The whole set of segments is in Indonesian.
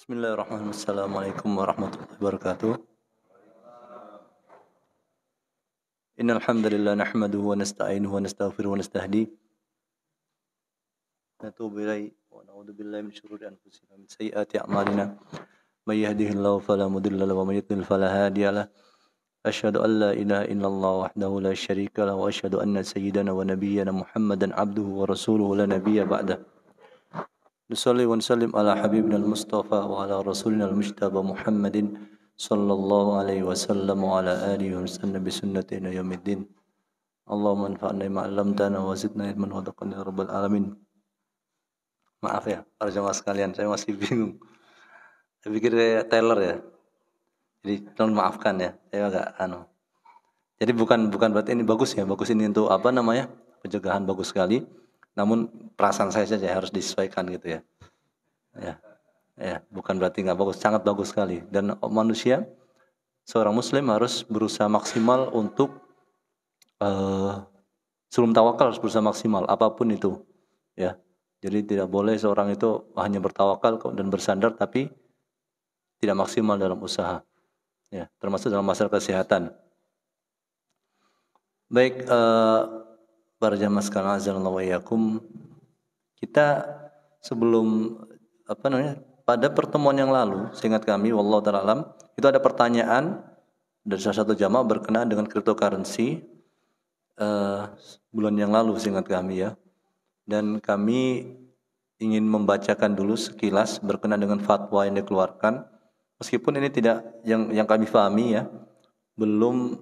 Bismillahirrahmanirrahim. Assalamualaikum warahmatullahi wabarakatuh. Innal hamdalillah nahmaduhu wa nasta'inuhu wa nastaghfiruhu wa nastahdi. Natubu ilaihi wa na'udzu billahi min syururi anfusina wa min sayyiati a'malina. May yahdihillahu fala mudilla lahu wa may yudlil fala hadiya lahu. Asyhadu an la ilaha illallah wahdahu la syarika lahu wa asyhadu anna sayyidana wa nabiyyana Muhammadan abduhu wa rasuluhu la nabiyya ba'dah. Nusalli wa nusallim ala habibina al-Mustafa wa ala rasulina al-Mujtaba Muhammadin sallallahu alaihi wasallam wa ala alihi wa sallam bi sunnatina yaumiddin. Allahumma anfa'na bima 'allamtana wa zidna ilman wa taqabbal ya rabbal alamin. Maaf ya, para jemaah sekalian, saya masih bingung. Saya pikir saya Taylor ya. Jadi tolong maafkan ya, saya agak Jadi bukan berarti ini bagus ya, bagus ini untuk apa namanya? Pencegahan bagus sekali. Namun perasaan saya saja harus disesuaikan gitu ya. Ya, bukan berarti nggak bagus, sangat bagus sekali. Dan manusia, seorang muslim harus berusaha maksimal untuk sebelum tawakal harus berusaha maksimal apapun itu, ya. Jadi tidak boleh seorang itu hanya bertawakal dan bersandar tapi tidak maksimal dalam usaha, ya. Termasuk dalam masalah kesehatan. Baik, para jamaah sekalian, azanallahu wa iyyakum. Kita sebelum pada pertemuan yang lalu, seingat kami, wallahu ta'ala alam, itu ada pertanyaan dari salah satu jamaah berkenaan dengan cryptocurrency bulan yang lalu, seingat kami ya. Dan kami ingin membacakan dulu sekilas berkenaan dengan fatwa yang dikeluarkan, meskipun ini tidak yang kami pahami ya, belum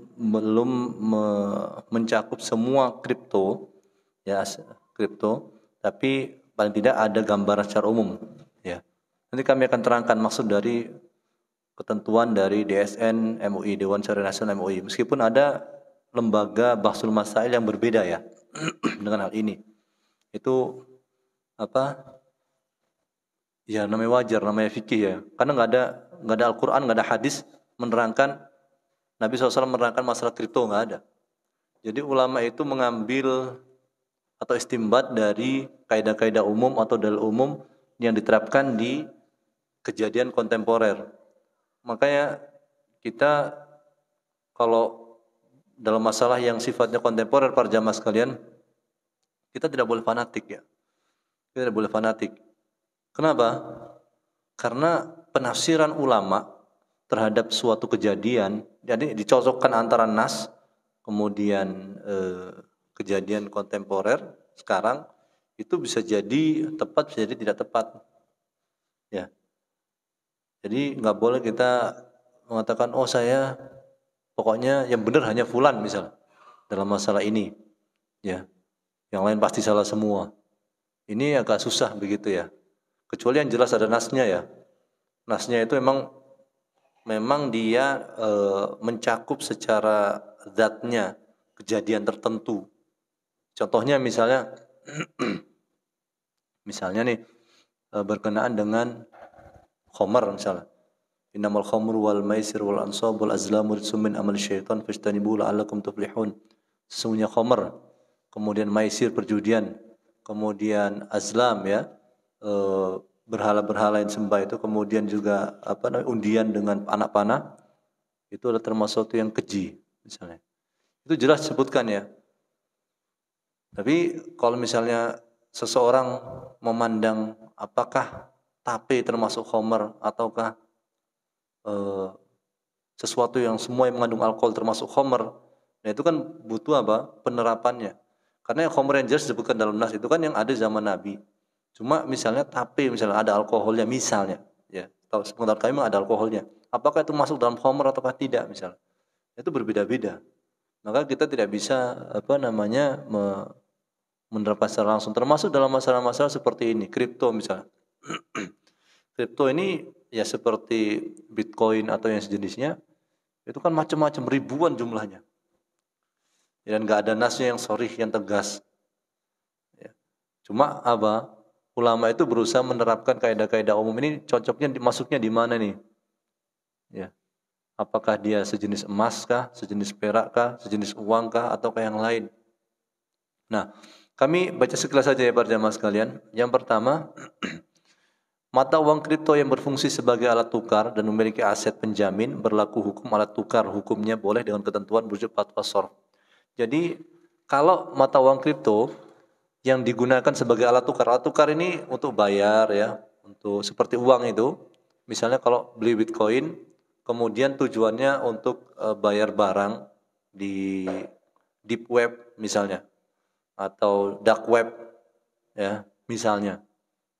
mencakup semua kripto ya, tapi paling tidak ada gambaran secara umum ya. Nanti kami akan terangkan maksud dari ketentuan dari DSN MUI, Dewan Syariah Nasional MUI, meskipun ada lembaga bahsul masail yang berbeda ya dengan hal ini. Itu ya namanya wajar, namanya fikih ya, karena nggak ada Al-Quran, nggak ada hadis menerangkan, Nabi SAW menerangkan masalah kripto, nggak ada. Jadi ulama itu mengambil atau istimbat dari kaidah-kaidah umum atau dalil umum yang diterapkan di kejadian kontemporer. Makanya kita kalau dalam masalah yang sifatnya kontemporer, para jamaah sekalian, kita tidak boleh fanatik ya. Kita tidak boleh fanatik. Kenapa? Karena penafsiran ulama terhadap suatu kejadian, jadi dicocokkan antara nas, kemudian kejadian kontemporer sekarang, itu bisa jadi tepat, bisa jadi tidak tepat. Ya. Jadi nggak boleh kita mengatakan, oh saya pokoknya yang benar hanya fulan misal dalam masalah ini, ya. Yang lain pasti salah semua. Ini agak susah begitu ya. Kecuali yang jelas ada nasnya ya. Nasnya itu memang dia mencakup secara zatnya kejadian tertentu. Contohnya misalnya nih berkenaan dengan khamar misalnya. Innamal khamru wal maisir wal ansab wal azlamu rijsun min amali syaitan fajtanibuhu la'allakum tuflihun. Sesungguhnya khamar, kemudian maisir perjudian, kemudian azlam ya, berhala-berhala yang sembah itu, kemudian juga undian dengan anak panah, itu adalah termasuk yang keji misalnya. Itu jelas disebutkan ya. Tapi kalau misalnya seseorang memandang apakah tape termasuk khamar ataukah sesuatu yang semua yang mengandung alkohol termasuk khamar, nah itu kan butuh penerapannya. Karena yang khamar yang jelas disebutkan dalam nas itu kan yang ada zaman Nabi. Cuma misalnya tape misalnya ada alkoholnya misalnya, ya. Tahu sepengetahuan kami memang ada alkoholnya. Apakah itu masuk dalam khamar ataukah tidak misalnya? Itu berbeda-beda. Maka kita tidak bisa menerapkan secara langsung, termasuk dalam masalah-masalah seperti ini, kripto misalnya. Kripto ini ya seperti Bitcoin atau yang sejenisnya, itu kan macam-macam, ribuan jumlahnya. Dan nggak ada nasnya yang sharih, yang tegas. Ya. Cuma ulama itu berusaha menerapkan kaidah-kaidah umum ini, cocoknya masuknya di mana nih? Ya. Apakah dia sejenis emas kah, sejenis perak kah, sejenis uang kah, ataukah yang lain? Nah, kami baca sekilas saja ya para jamaah sekalian. Yang pertama, Mata uang kripto yang berfungsi sebagai alat tukar dan memiliki aset penjamin berlaku hukum alat tukar. Hukumnya boleh dengan ketentuan merujuk fatwa SORF. Jadi kalau mata uang kripto yang digunakan sebagai alat tukar ini untuk bayar ya, untuk seperti uang itu. Misalnya kalau beli Bitcoin, kemudian tujuannya untuk bayar barang di deep web misalnya atau dark web ya, misalnya.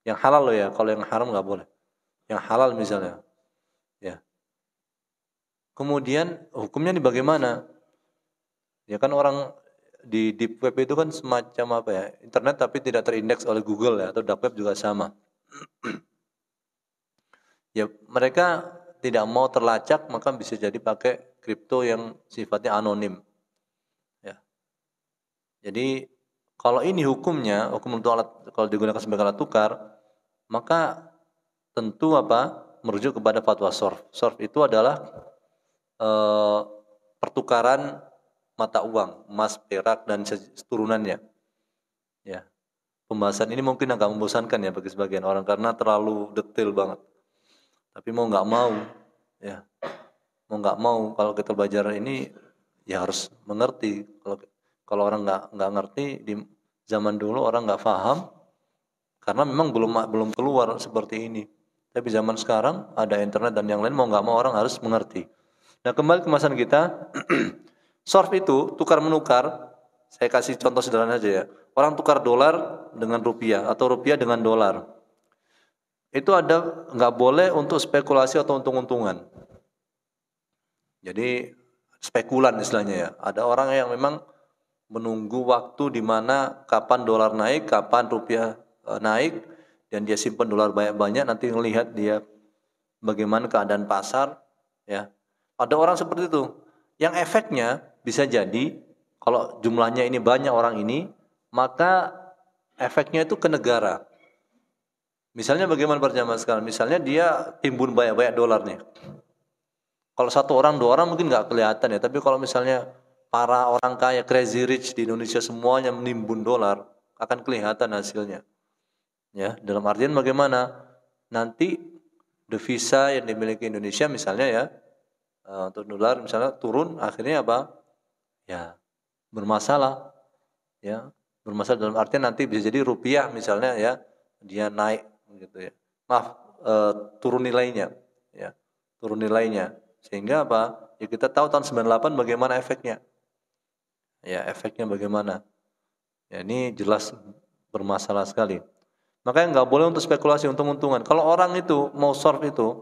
Yang halal loh ya, kalau yang haram nggak boleh. Yang halal misalnya, ya. Kemudian hukumnya ini bagaimana? Ya kan orang di deep web itu kan semacam apa ya? Internet tapi tidak terindeks oleh Google ya, atau dark web juga sama. Ya mereka tidak mau terlacak, maka bisa jadi pakai kripto yang sifatnya anonim. Ya. Jadi kalau ini hukumnya, hukum untuk alat kalau digunakan sebagai alat tukar, maka tentu apa? Merujuk kepada fatwa SORF. SORF itu adalah pertukaran mata uang, emas, perak dan turunannya. Ya. Pembahasan ini mungkin agak membosankan ya bagi sebagian orang karena terlalu detail banget. Tapi mau nggak mau, ya mau nggak mau kalau kita belajar ini ya harus mengerti. Kalau orang nggak ngerti di zaman dulu orang nggak paham karena memang belum keluar seperti ini. Tapi zaman sekarang ada internet dan yang lain mau nggak mau orang harus mengerti. Nah kembali ke pembahasan kita, SORF itu tukar menukar. Saya kasih contoh sederhana aja ya. Orang tukar dolar dengan rupiah atau rupiah dengan dolar. Itu ada nggak boleh untuk spekulasi atau untung-untungan. Jadi spekulan istilahnya ya. Ada orang yang memang menunggu waktu di mana kapan dolar naik, kapan rupiah naik, dan dia simpan dolar banyak-banyak. Nanti ngelihat dia bagaimana keadaan pasar. Ya, ada orang seperti itu. Yang efeknya bisa jadi kalau jumlahnya ini banyak orang ini, maka efeknya itu ke negara. Misalnya bagaimana berjamaah sekarang? Misalnya dia timbun banyak-banyak dolar nih. Kalau satu orang, dua orang mungkin nggak kelihatan ya. Tapi kalau misalnya para orang kaya, crazy rich di Indonesia semuanya menimbun dolar, akan kelihatan hasilnya. Ya, dalam artian bagaimana? Nanti devisa yang dimiliki Indonesia misalnya ya, untuk dolar misalnya turun, akhirnya apa? Ya, bermasalah. Ya, bermasalah dalam artian nanti bisa jadi rupiah misalnya ya, dia naik gitu ya. Maaf, turun nilainya. Ya, turun nilainya. Sehingga apa? Ya kita tahu tahun 98 bagaimana efeknya. Ya, efeknya bagaimana. Ya, ini jelas bermasalah sekali. Makanya nggak boleh untuk spekulasi untung-untungan. Kalau orang itu mau short itu,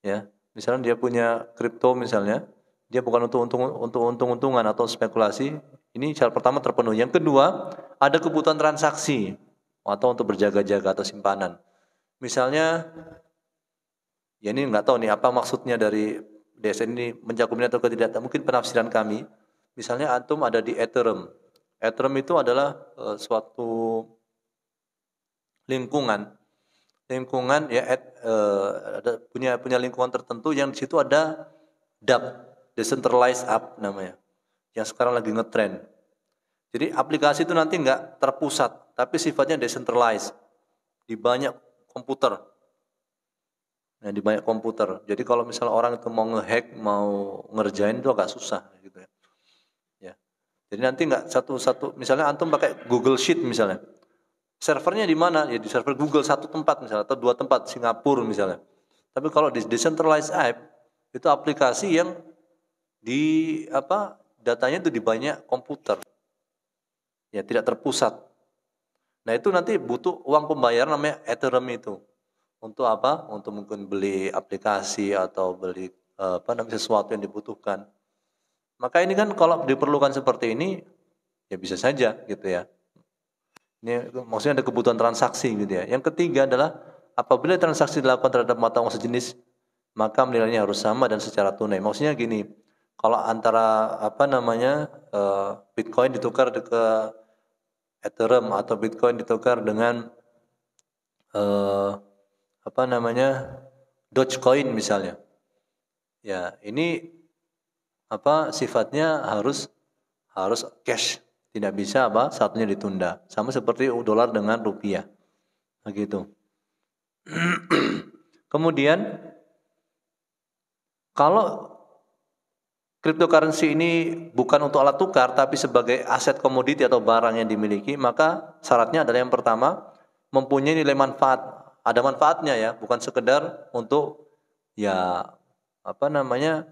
ya, misalnya dia punya kripto misalnya, dia bukan untuk untung-untungan atau spekulasi. Ini syarat pertama terpenuhi. Yang kedua, ada kebutuhan transaksi atau untuk berjaga-jaga atau simpanan. Misalnya, ya ini nggak tahu nih apa maksudnya dari DSN ini mencakup atau tidak. Mungkin penafsiran kami. Misalnya antum ada di Ethereum. Ethereum itu adalah suatu lingkungan ya ada punya lingkungan tertentu yang di situ ada DApp, decentralized app namanya, yang sekarang lagi ngetrend. Jadi aplikasi itu nanti nggak terpusat, tapi sifatnya decentralized di banyak komputer. Nah, di banyak komputer. Jadi kalau misalnya orang itu mau ngehack, mau ngerjain itu agak susah gitu ya. Ya. Jadi nanti nggak satu-satu, misalnya antum pakai Google Sheet misalnya. Servernya di mana? Ya di server Google satu tempat misalnya atau dua tempat, Singapura misalnya. Tapi kalau di decentralized app itu aplikasi yang di datanya itu di banyak komputer. Ya tidak terpusat. Nah, itu nanti butuh uang pembayaran namanya Ethereum itu. Untuk apa? Untuk mungkin beli aplikasi atau beli sesuatu yang dibutuhkan. Maka ini kan kalau diperlukan seperti ini ya bisa saja gitu ya. Ini maksudnya ada kebutuhan transaksi gitu ya. Yang ketiga adalah apabila transaksi dilakukan terhadap mata uang sejenis, maka nilainya harus sama dan secara tunai. Maksudnya gini, kalau antara Bitcoin ditukar ke Ethereum atau Bitcoin ditukar dengan Dogecoin misalnya. Ya, ini sifatnya harus cash. Tidak bisa satunya ditunda. Sama seperti dolar dengan rupiah. Begitu. Kemudian kalau cryptocurrency ini bukan untuk alat tukar tapi sebagai aset komoditi atau barang yang dimiliki, maka syaratnya adalah yang pertama mempunyai nilai manfaat. Ada manfaatnya ya, bukan sekedar untuk ya apa namanya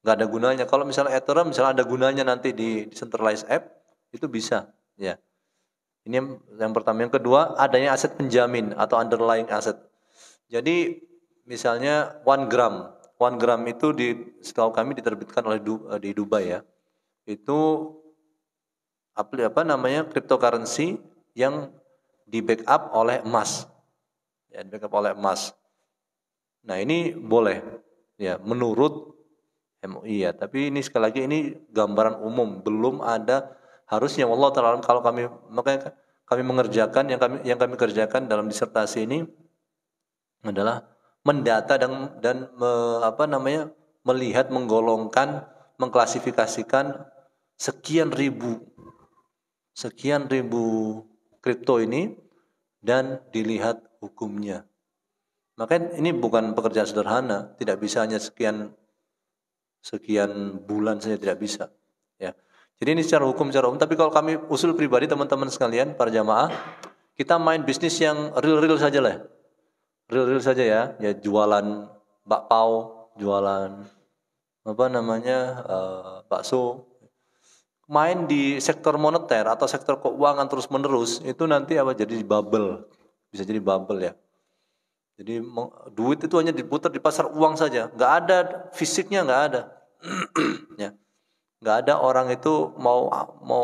nggak ada gunanya. Kalau misalnya Ethereum misalnya ada gunanya nanti di decentralized app itu bisa ya. Ini yang pertama. Yang kedua adanya aset penjamin atau underlying asset. Jadi misalnya 1 gram itu setahu kami diterbitkan oleh di Dubai ya. Itu apa namanya cryptocurrency yang di backup oleh emas. Ya, di backup oleh emas. Nah, ini boleh ya menurut MUI ya, tapi ini sekali lagi ini gambaran umum, belum ada harusnya wallahu taala kalau kami makanya kami mengerjakan yang kami kerjakan dalam disertasi ini adalah mendata apa namanya melihat menggolongkan mengklasifikasikan sekian ribu kripto ini dan dilihat hukumnya. Makanya ini bukan pekerjaan sederhana, tidak bisa hanya sekian bulan saja, tidak bisa ya. Jadi ini secara hukum tapi kalau kami usul pribadi teman-teman sekalian para jamaah, kita main bisnis yang real saja lah. Real saja ya, ya jualan bakpao, jualan apa namanya bakso, main di sektor moneter atau sektor keuangan terus menerus itu nanti apa jadi bubble, bisa jadi bubble ya. Jadi duit itu hanya diputar di pasar uang saja, nggak ada fisiknya, nggak ada, ya, nggak ada orang itu mau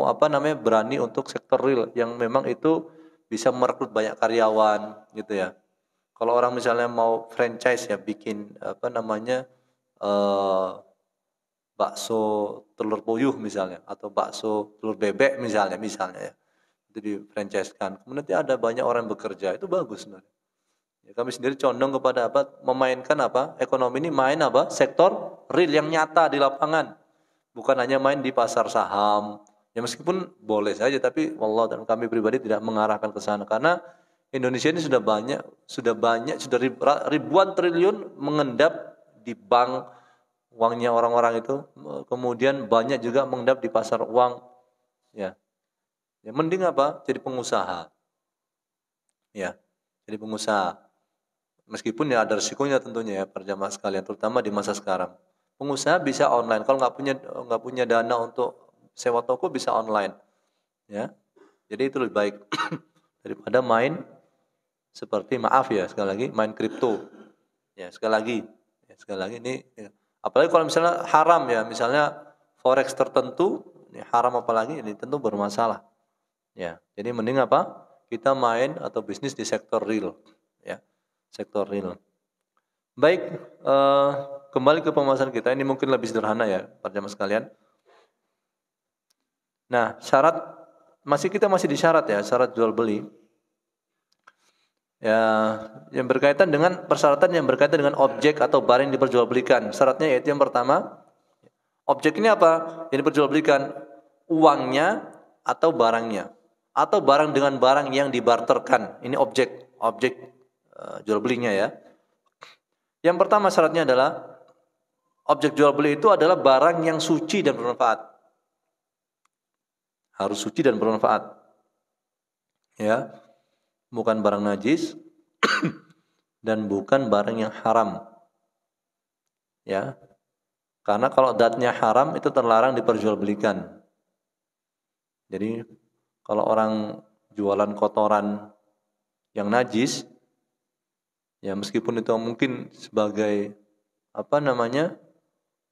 apa namanya berani untuk sektor real yang memang itu bisa merekrut banyak karyawan gitu ya. Kalau orang misalnya mau franchise ya bikin apa namanya eh, bakso telur puyuh misalnya atau bakso telur bebek misalnya ya itu di franchise kan. Kemudian nanti ada banyak orang yang bekerja itu bagus sebenarnya. Ya, kami sendiri condong kepada apa memainkan apa ekonomi ini main apa sektor real yang nyata di lapangan, bukan hanya main di pasar saham. Ya meskipun boleh saja tapi wallah dan kami pribadi tidak mengarahkan ke sana karena Indonesia ini sudah ribuan triliun mengendap di bank uangnya orang-orang itu, kemudian banyak juga mengendap di pasar uang ya. Ya mending apa? Jadi pengusaha. Ya. Jadi pengusaha. Meskipun ya ada risikonya tentunya ya perjamaah sekalian terutama di masa sekarang. Pengusaha bisa online. Kalau nggak punya dana untuk sewa toko bisa online ya. Jadi itu lebih baik daripada main seperti maaf ya sekali lagi main kripto. Ya sekali lagi ini ya. Apalagi kalau misalnya haram ya, misalnya forex tertentu, ini haram apalagi ini tentu bermasalah. Ya, jadi mending apa? Kita main atau bisnis di sektor real, ya, sektor real. Baik, kembali ke pembahasan kita ini mungkin lebih sederhana ya, para jamaah sekalian. Nah, kita masih di syarat ya, syarat jual beli. Ya, yang berkaitan dengan persyaratan yang berkaitan dengan objek atau barang yang diperjualbelikan. Syaratnya yaitu yang pertama, objek ini apa? Yang diperjualbelikan uangnya atau barangnya atau barang dengan barang yang dibarterkan. Ini objek jual belinya ya. Yang pertama syaratnya adalah objek jual beli itu adalah barang yang suci dan bermanfaat. Harus suci dan bermanfaat. Ya. Bukan barang najis dan bukan barang yang haram. Ya. Karena kalau zatnya haram itu terlarang diperjualbelikan. Jadi kalau orang jualan kotoran yang najis, ya meskipun itu mungkin sebagai apa namanya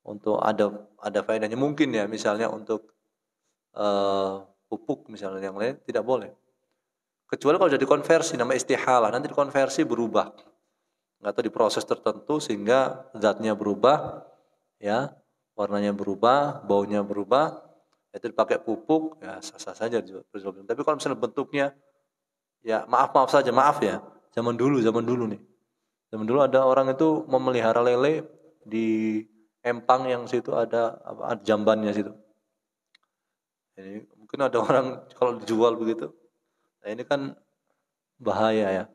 untuk ada faedahnya mungkin ya, misalnya untuk pupuk misalnya yang lain tidak boleh. Kecuali kalau sudah dikonversi nama istihalah, nanti dikonversi berubah, nggak tahu diproses tertentu sehingga zatnya berubah, ya warnanya berubah, baunya berubah, itu dipakai pupuk, ya sah-sah saja diperjualbelikan. Tapi kalau misalnya bentuknya, ya maaf ya, zaman dulu nih, zaman dulu ada orang itu memelihara lele di empang yang situ ada jambannya situ. Jadi mungkin ada orang kalau dijual begitu. Nah, ini kan bahaya ya.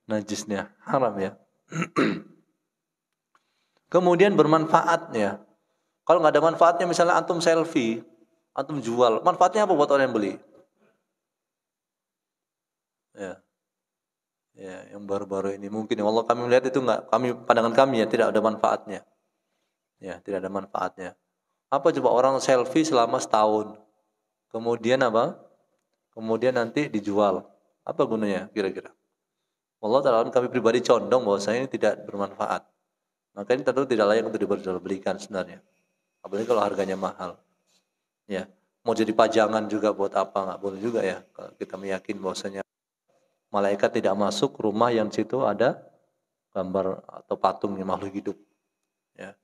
najisnya, haram ya. Kemudian bermanfaatnya. Kalau nggak ada manfaatnya, misalnya antum selfie, antum jual, manfaatnya apa buat orang yang beli? Ya, ya, yang baru-baru ini mungkin, ya Allah kami melihat itu nggak, kami pandangan kami ya tidak ada manfaatnya. Ya, tidak ada manfaatnya. Apa coba orang selfie selama setahun, kemudian apa? Kemudian nanti dijual. Apa gunanya kira-kira? Allah Ta'ala kami pribadi condong bahwa saya ini tidak bermanfaat. Maka ini tentu tidak layak untuk diperjualbelikan sebenarnya. Apalagi kalau harganya mahal. Ya, mau jadi pajangan juga buat apa? Nggak boleh juga ya. Kalau kita meyakini bahwasanya malaikat tidak masuk rumah yang di situ ada gambar atau patung yang makhluk hidup. Ya,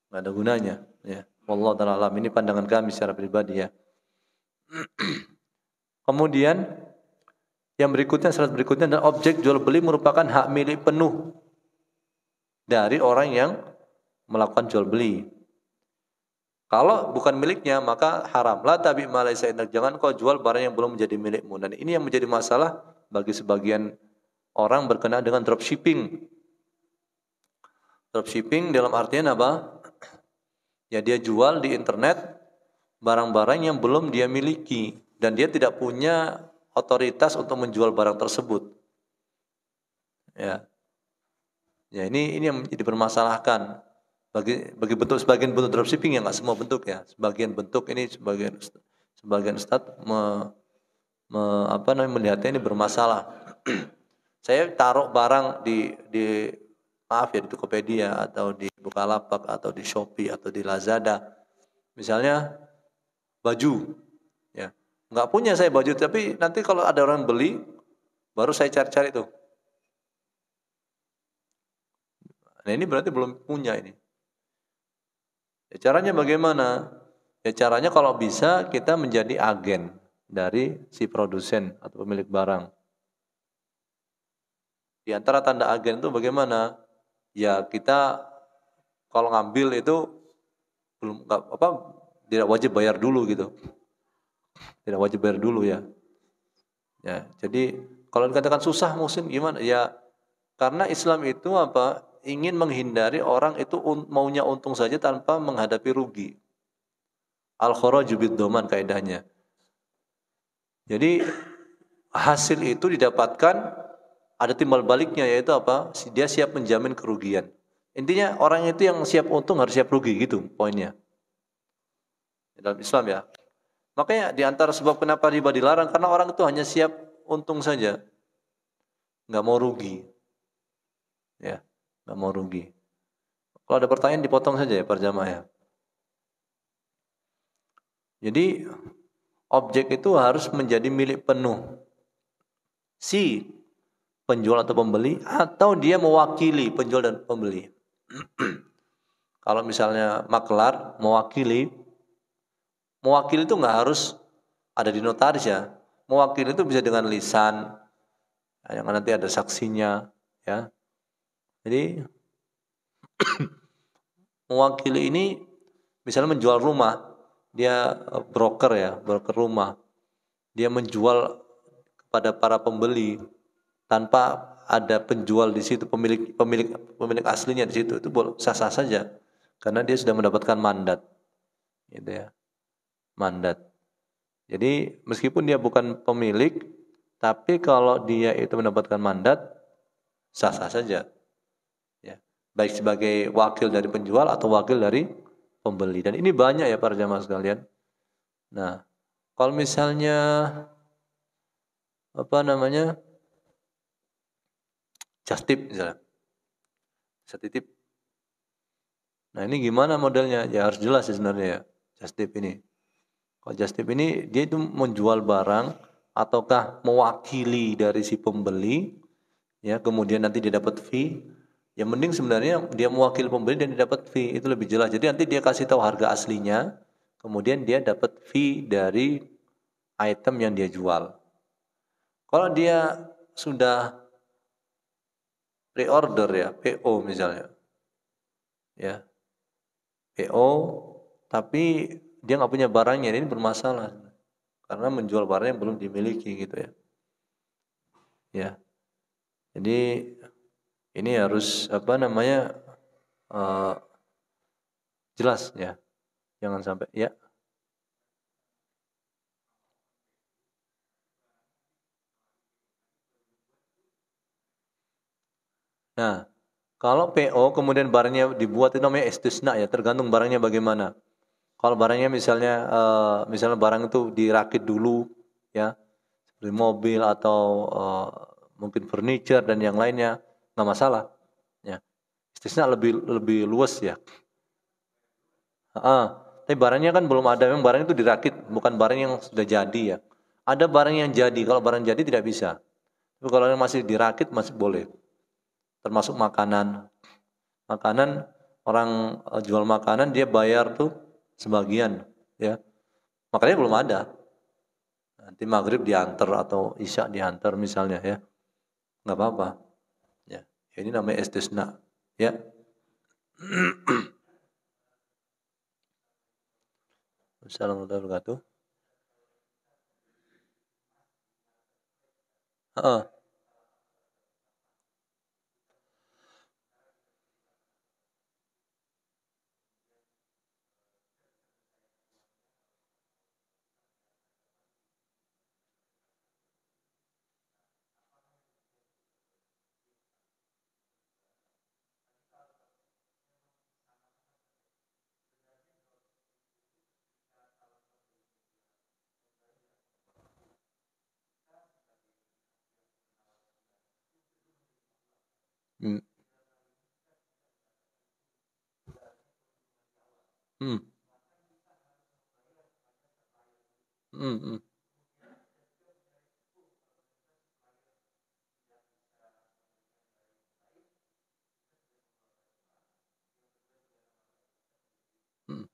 nggak ada gunanya. Ya, wallahu ta'ala alam. Ini pandangan kami secara pribadi ya. Kemudian yang berikutnya, syarat berikutnya adalah objek jual beli merupakan hak milik penuh dari orang yang melakukan jual beli. Kalau bukan miliknya maka haram. La tabi' ma laysa indak. Jangan kau jual barang yang belum menjadi milikmu. Dan ini yang menjadi masalah bagi sebagian orang berkenaan dengan dropshipping. Dropshipping dalam artian apa? Ya dia jual di internet barang-barang yang belum dia miliki dan dia tidak punya otoritas untuk menjual barang tersebut. Ya. Ya ini yang dipermasalahkan. Bagi bentuk sebagian bentuk dropshipping, ya nggak semua bentuk ya. Sebagian bentuk ini sebagian ustadz melihatnya ini bermasalah. Saya taruh barang di maaf ya di Tokopedia atau di Bukalapak atau di Shopee atau di Lazada. Misalnya baju, ya nggak punya saya baju, tapi nanti kalau ada orang beli, baru saya cari-cari tuh. Nah ini berarti belum punya ini. Ya, caranya bagaimana? Ya caranya kalau bisa kita menjadi agen dari si produsen atau pemilik barang. Di antara tanda agen itu bagaimana? Ya kita kalau ngambil itu tidak wajib bayar dulu gitu. Tidak wajib bayar dulu ya. Ya, jadi kalau dikatakan susah musim gimana? Ya karena Islam itu apa? Ingin menghindari orang itu maunya untung saja tanpa menghadapi rugi. Al-kharaju bid-dhaman kaidahnya. Jadi hasil itu didapatkan ada timbal baliknya, yaitu apa? Dia siap menjamin kerugian. Intinya orang itu yang siap untung harus siap rugi gitu poinnya. Dalam Islam ya. Makanya di antara sebab kenapa riba dilarang karena orang itu hanya siap untung saja. Nggak mau rugi. Ya, nggak mau rugi. Kalau ada pertanyaan dipotong saja ya para jamaah ya. Jadi objek itu harus menjadi milik penuh si penjual atau pembeli, atau dia mewakili penjual dan pembeli. Kalau misalnya maklar mewakili itu nggak harus ada di notaris ya. Mewakili itu bisa dengan lisan, yang nanti ada saksinya, ya. Jadi mewakili ini misalnya menjual rumah, dia broker ya, broker rumah, dia menjual kepada para pembeli tanpa ada penjual di situ, pemilik aslinya di situ, itu sah-sah saja karena dia sudah mendapatkan mandat, gitu ya, mandat. Jadi meskipun dia bukan pemilik, tapi kalau dia itu mendapatkan mandat, sah-sah saja, ya, baik sebagai wakil dari penjual atau wakil dari pembeli. Dan ini banyak ya para jamaah sekalian. Nah, kalau misalnya just tip misalnya, just titip. Nah ini gimana modelnya? Ya harus jelas ya sebenarnya ya, just tip ini. Kalau just tip ini dia itu menjual barang ataukah mewakili dari si pembeli, ya kemudian nanti dia dapat fee. Yang mending sebenarnya dia mewakili pembeli dan dia dapat fee, itu lebih jelas. Jadi nanti dia kasih tahu harga aslinya, kemudian dia dapat fee dari item yang dia jual. Kalau dia sudah pre-order ya, PO misalnya, ya PO tapi dia nggak punya barangnya, ini bermasalah karena menjual barang yang belum dimiliki gitu ya. Ya. Jadi ini harus apa namanya jelas ya, jangan sampai ya. Nah, kalau PO kemudian barangnya dibuat itu namanya istisna ya, tergantung barangnya bagaimana. Kalau barangnya misalnya barang itu dirakit dulu ya, seperti mobil atau mungkin furniture dan yang lainnya, nggak masalah. Ya, istisna lebih lebih luas ya. Tapi barangnya kan belum ada, memang barang itu dirakit, bukan barang yang sudah jadi ya. Ada barang yang jadi, kalau barang jadi tidak bisa. Tapi kalau yang masih dirakit masih boleh. Termasuk makanan. Makanan orang jual makanan dia bayar tuh sebagian ya. Makanya belum ada. Nanti maghrib diantar atau isya diantar misalnya ya. Nggak apa-apa. Ya. Ini namanya istisna. Ya. Assalamualaikum warahmatullahi wabarakatuh. Heeh. Hmm. Hmm. Hmm. Hmm. Hmm.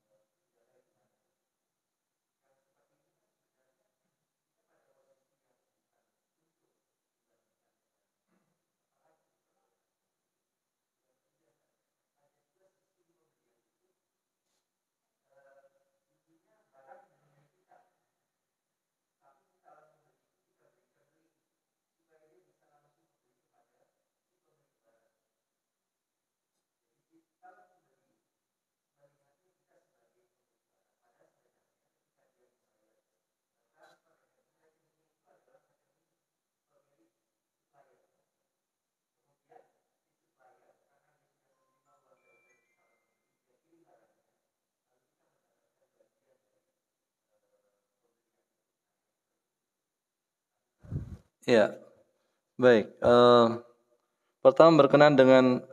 Ya, baik. Pertama berkenaan dengan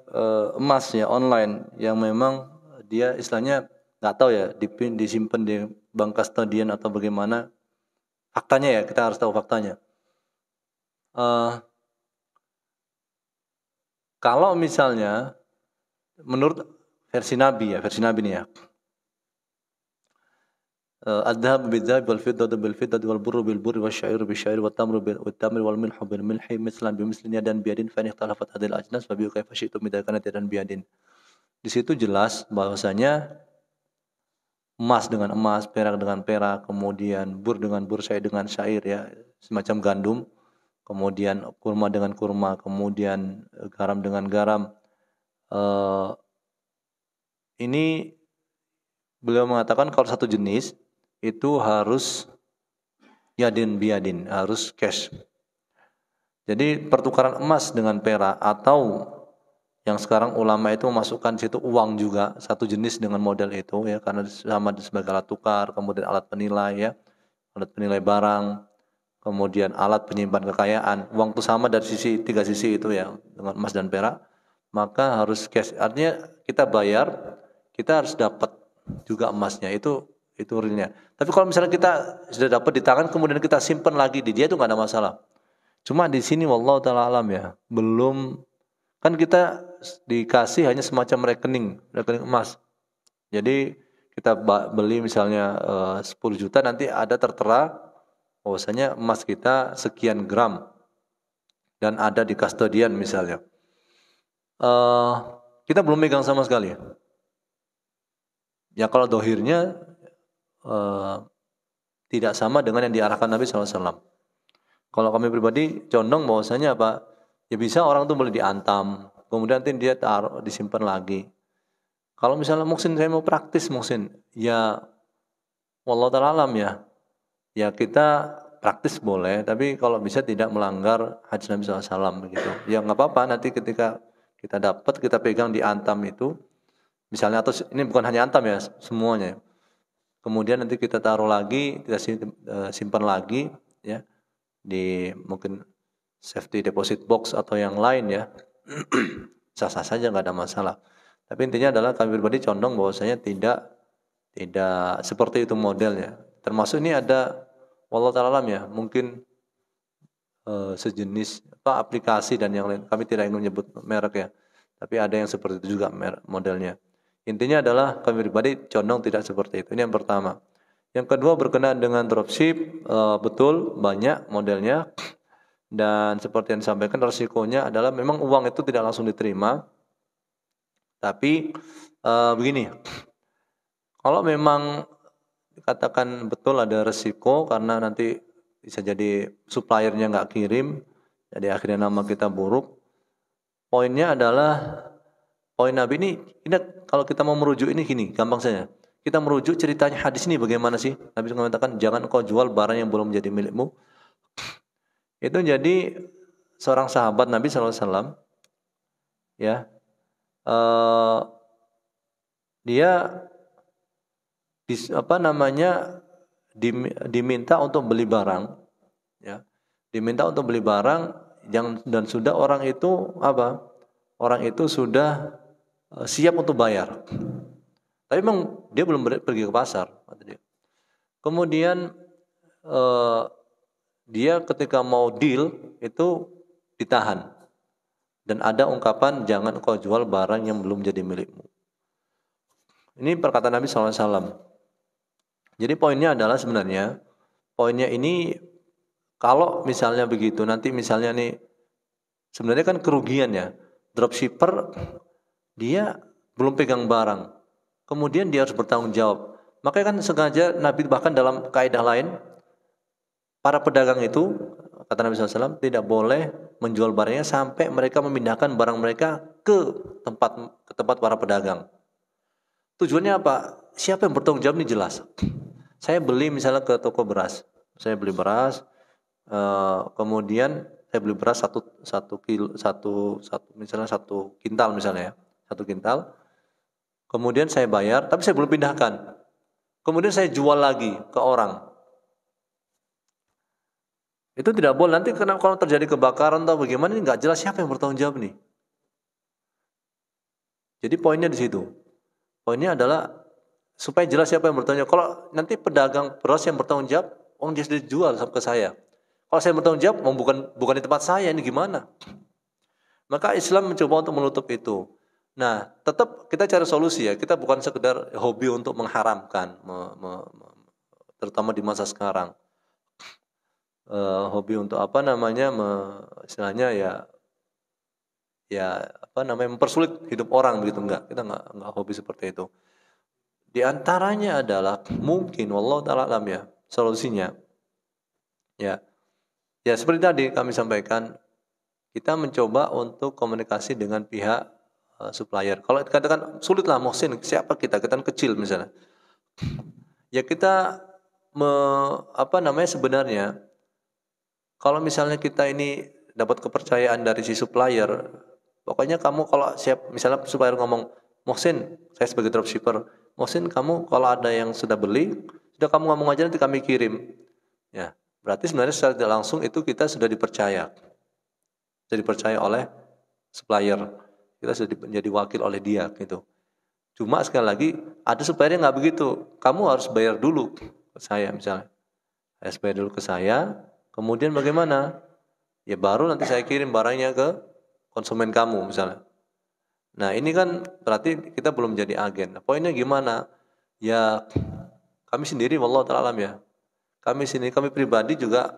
emas ya online yang memang dia istilahnya nggak tahu ya disimpan di bank kastodian atau bagaimana. Faktanya ya kita harus tahu faktanya. Eh, Kalau misalnya menurut versi Nabi nih ya. الذهب بالذهب والفضة بالفضة والبر بالبر والشعير بالشعير والتمر والملح بالملح مثلا بمثل يدا بيد فإن اختلفت هذه الأجناس فبيعوا كيف شئتم إذا كانت يدا بيد. Di situ jelas bahwasanya emas dengan emas, perak dengan perak, kemudian bur dengan bur, syair dengan syair ya, semacam gandum, kemudian kurma dengan kurma, kemudian garam dengan garam. Eh, ini beliau mengatakan kalau satu jenis itu harus yadin biadin, harus cash. Jadi pertukaran emas dengan perak atau yang sekarang ulama itu memasukkan di situ uang juga satu jenis dengan model itu ya karena sama sebagai alat tukar, kemudian alat penilai ya, alat penilai barang, kemudian alat penyimpan kekayaan. Uang itu sama dari tiga sisi itu ya dengan emas dan perak, maka harus cash. Artinya kita bayar, kita harus dapat juga emasnya itu realnya. Tapi kalau misalnya kita sudah dapat di tangan kemudian kita simpan lagi di dia itu nggak ada masalah. Cuma di sini wallahu taala alam ya, belum kan kita dikasih hanya semacam rekening emas. Jadi kita beli misalnya 10 juta nanti ada tertera bahwasanya emas kita sekian gram dan ada di kastodian misalnya. Eh kita belum megang sama sekali. Ya kalau dohirnya eh, tidak sama dengan yang diarahkan Nabi SAW. Kalau kami pribadi condong bahwasanya apa? Ya bisa orang tuh boleh diantam, kemudian nanti dia taruh disimpan lagi. Kalau misalnya Muhsin saya mau praktis Muhsin, ya wallahu taala alam ya. Ya kita praktis boleh, tapi kalau bisa tidak melanggar hadis Nabi SAW begitu. Ya nggak apa-apa nanti ketika kita dapat kita pegang diantam itu, misalnya atau ini bukan hanya antam ya semuanya. Kemudian nanti kita taruh lagi, kita simpan lagi ya di mungkin safety deposit box atau yang lain ya. Sah-sah saja nggak ada masalah. Tapi intinya adalah kami pribadi condong bahwasanya tidak seperti itu modelnya. Termasuk ini ada wallahu ta'ala alam ya, mungkin sejenis apa aplikasi dan yang lain. Kami tidak ingin menyebut merek ya. Tapi ada yang seperti itu juga modelnya. Intinya adalah kami pribadi condong tidak seperti itu. Ini yang pertama. Yang kedua berkenaan dengan dropship, betul banyak modelnya. Dan seperti yang disampaikan resikonya adalah memang uang itu tidak langsung diterima. Tapi begini, kalau memang dikatakan betul ada resiko karena nanti bisa jadi suppliernya nggak kirim, jadi akhirnya nama kita buruk. Poinnya adalah poin Nabi ini kalau kita mau merujuk ini gini, gampang saja. Kita merujuk ceritanya hadis ini bagaimana sih? Nabi mengatakan jangan kau jual barang yang belum menjadi milikmu. Itu jadi seorang sahabat Nabi SAW, ya, dia diminta untuk beli barang, ya, diminta untuk beli barang dan sudah orang itu Orang itu sudah siap untuk bayar. Tapi memang dia belum pergi ke pasar, kata dia. Kemudian dia ketika mau deal itu ditahan. Dan ada ungkapan jangan kau jual barang yang belum jadi milikmu. Ini perkataan Nabi SAW. Jadi poinnya adalah sebenarnya, poinnya ini kalau misalnya begitu, nanti misalnya nih, sebenarnya kan kerugian ya. Dropshipper, dia belum pegang barang. Kemudian dia harus bertanggung jawab. Makanya kan sengaja Nabi bahkan dalam kaidah lain, para pedagang itu, kata Nabi SAW, tidak boleh menjual barangnya sampai mereka memindahkan barang mereka ke tempat para pedagang. Tujuannya apa? Siapa yang bertanggung jawab ini jelas. Saya beli misalnya ke toko beras. Saya beli beras, kemudian saya beli beras misalnya satu kintal misalnya ya, 1 kintal. Kemudian saya bayar, tapi saya belum pindahkan. Kemudian saya jual lagi ke orang. Itu tidak boleh. Nanti kalau terjadi kebakaran atau bagaimana, ini nggak jelas siapa yang bertanggung jawab nih. Jadi poinnya di situ. Poinnya adalah supaya jelas siapa yang bertanggung jawab. Kalau nanti pedagang beras yang bertanggung jawab, dia sudah jual ke saya. Kalau saya bertanggung jawab, bukan di tempat saya, ini gimana? Maka Islam mencoba untuk menutup itu. Nah, tetap kita cari solusi ya. Kita bukan sekedar hobi untuk mengharamkan, terutama di masa sekarang. Hobi untuk istilahnya mempersulit hidup orang begitu, enggak. Kita enggak hobi seperti itu. Di antaranya adalah mungkin wallahu ta'ala alam ya, solusinya. Ya. Ya seperti tadi kami sampaikan, kita mencoba untuk komunikasi dengan pihak supplier. Kalau dikatakan sulit lah Muhsin, siapa kita kan kecil misalnya. Ya kita sebenarnya kalau misalnya kita ini dapat kepercayaan dari si supplier, pokoknya kamu kalau siap, misalnya supplier ngomong, Muhsin, saya sebagai dropshipper, Muhsin kamu kalau ada yang sudah beli, sudah kamu ngomong aja nanti kami kirim. Ya, berarti sebenarnya secara tidak langsung itu kita sudah dipercaya. Sudah dipercaya oleh supplier. Kita sudah menjadi wakil oleh dia gitu. Cuma sekali lagi ada supplier yang nggak begitu. Kamu harus bayar dulu ke saya misalnya. Harus bayar dulu ke saya. Kemudian bagaimana? Ya baru nanti saya kirim barangnya ke konsumen kamu misalnya. Nah ini kan berarti kita belum jadi agen. Nah, poinnya gimana? Ya kami sendiri wallahu ta'ala alam ya. Kami pribadi juga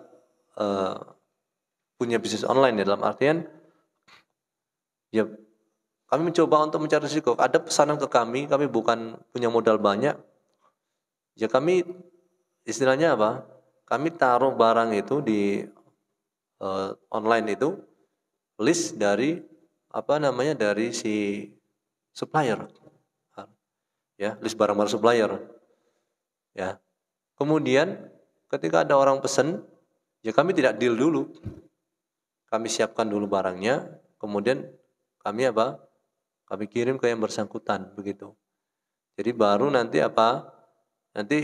punya bisnis online ya, dalam artian ya kami mencoba untuk mencari risiko. Ada pesanan ke kami bukan punya modal banyak. Ya kami istilahnya apa? Kami taruh barang itu di online itu, list dari dari si supplier, ya, list barang-barang supplier, ya. Kemudian ketika ada orang pesan, ya kami tidak deal dulu, kami siapkan dulu barangnya, kemudian kami kami kirim ke yang bersangkutan begitu. Jadi baru nanti nanti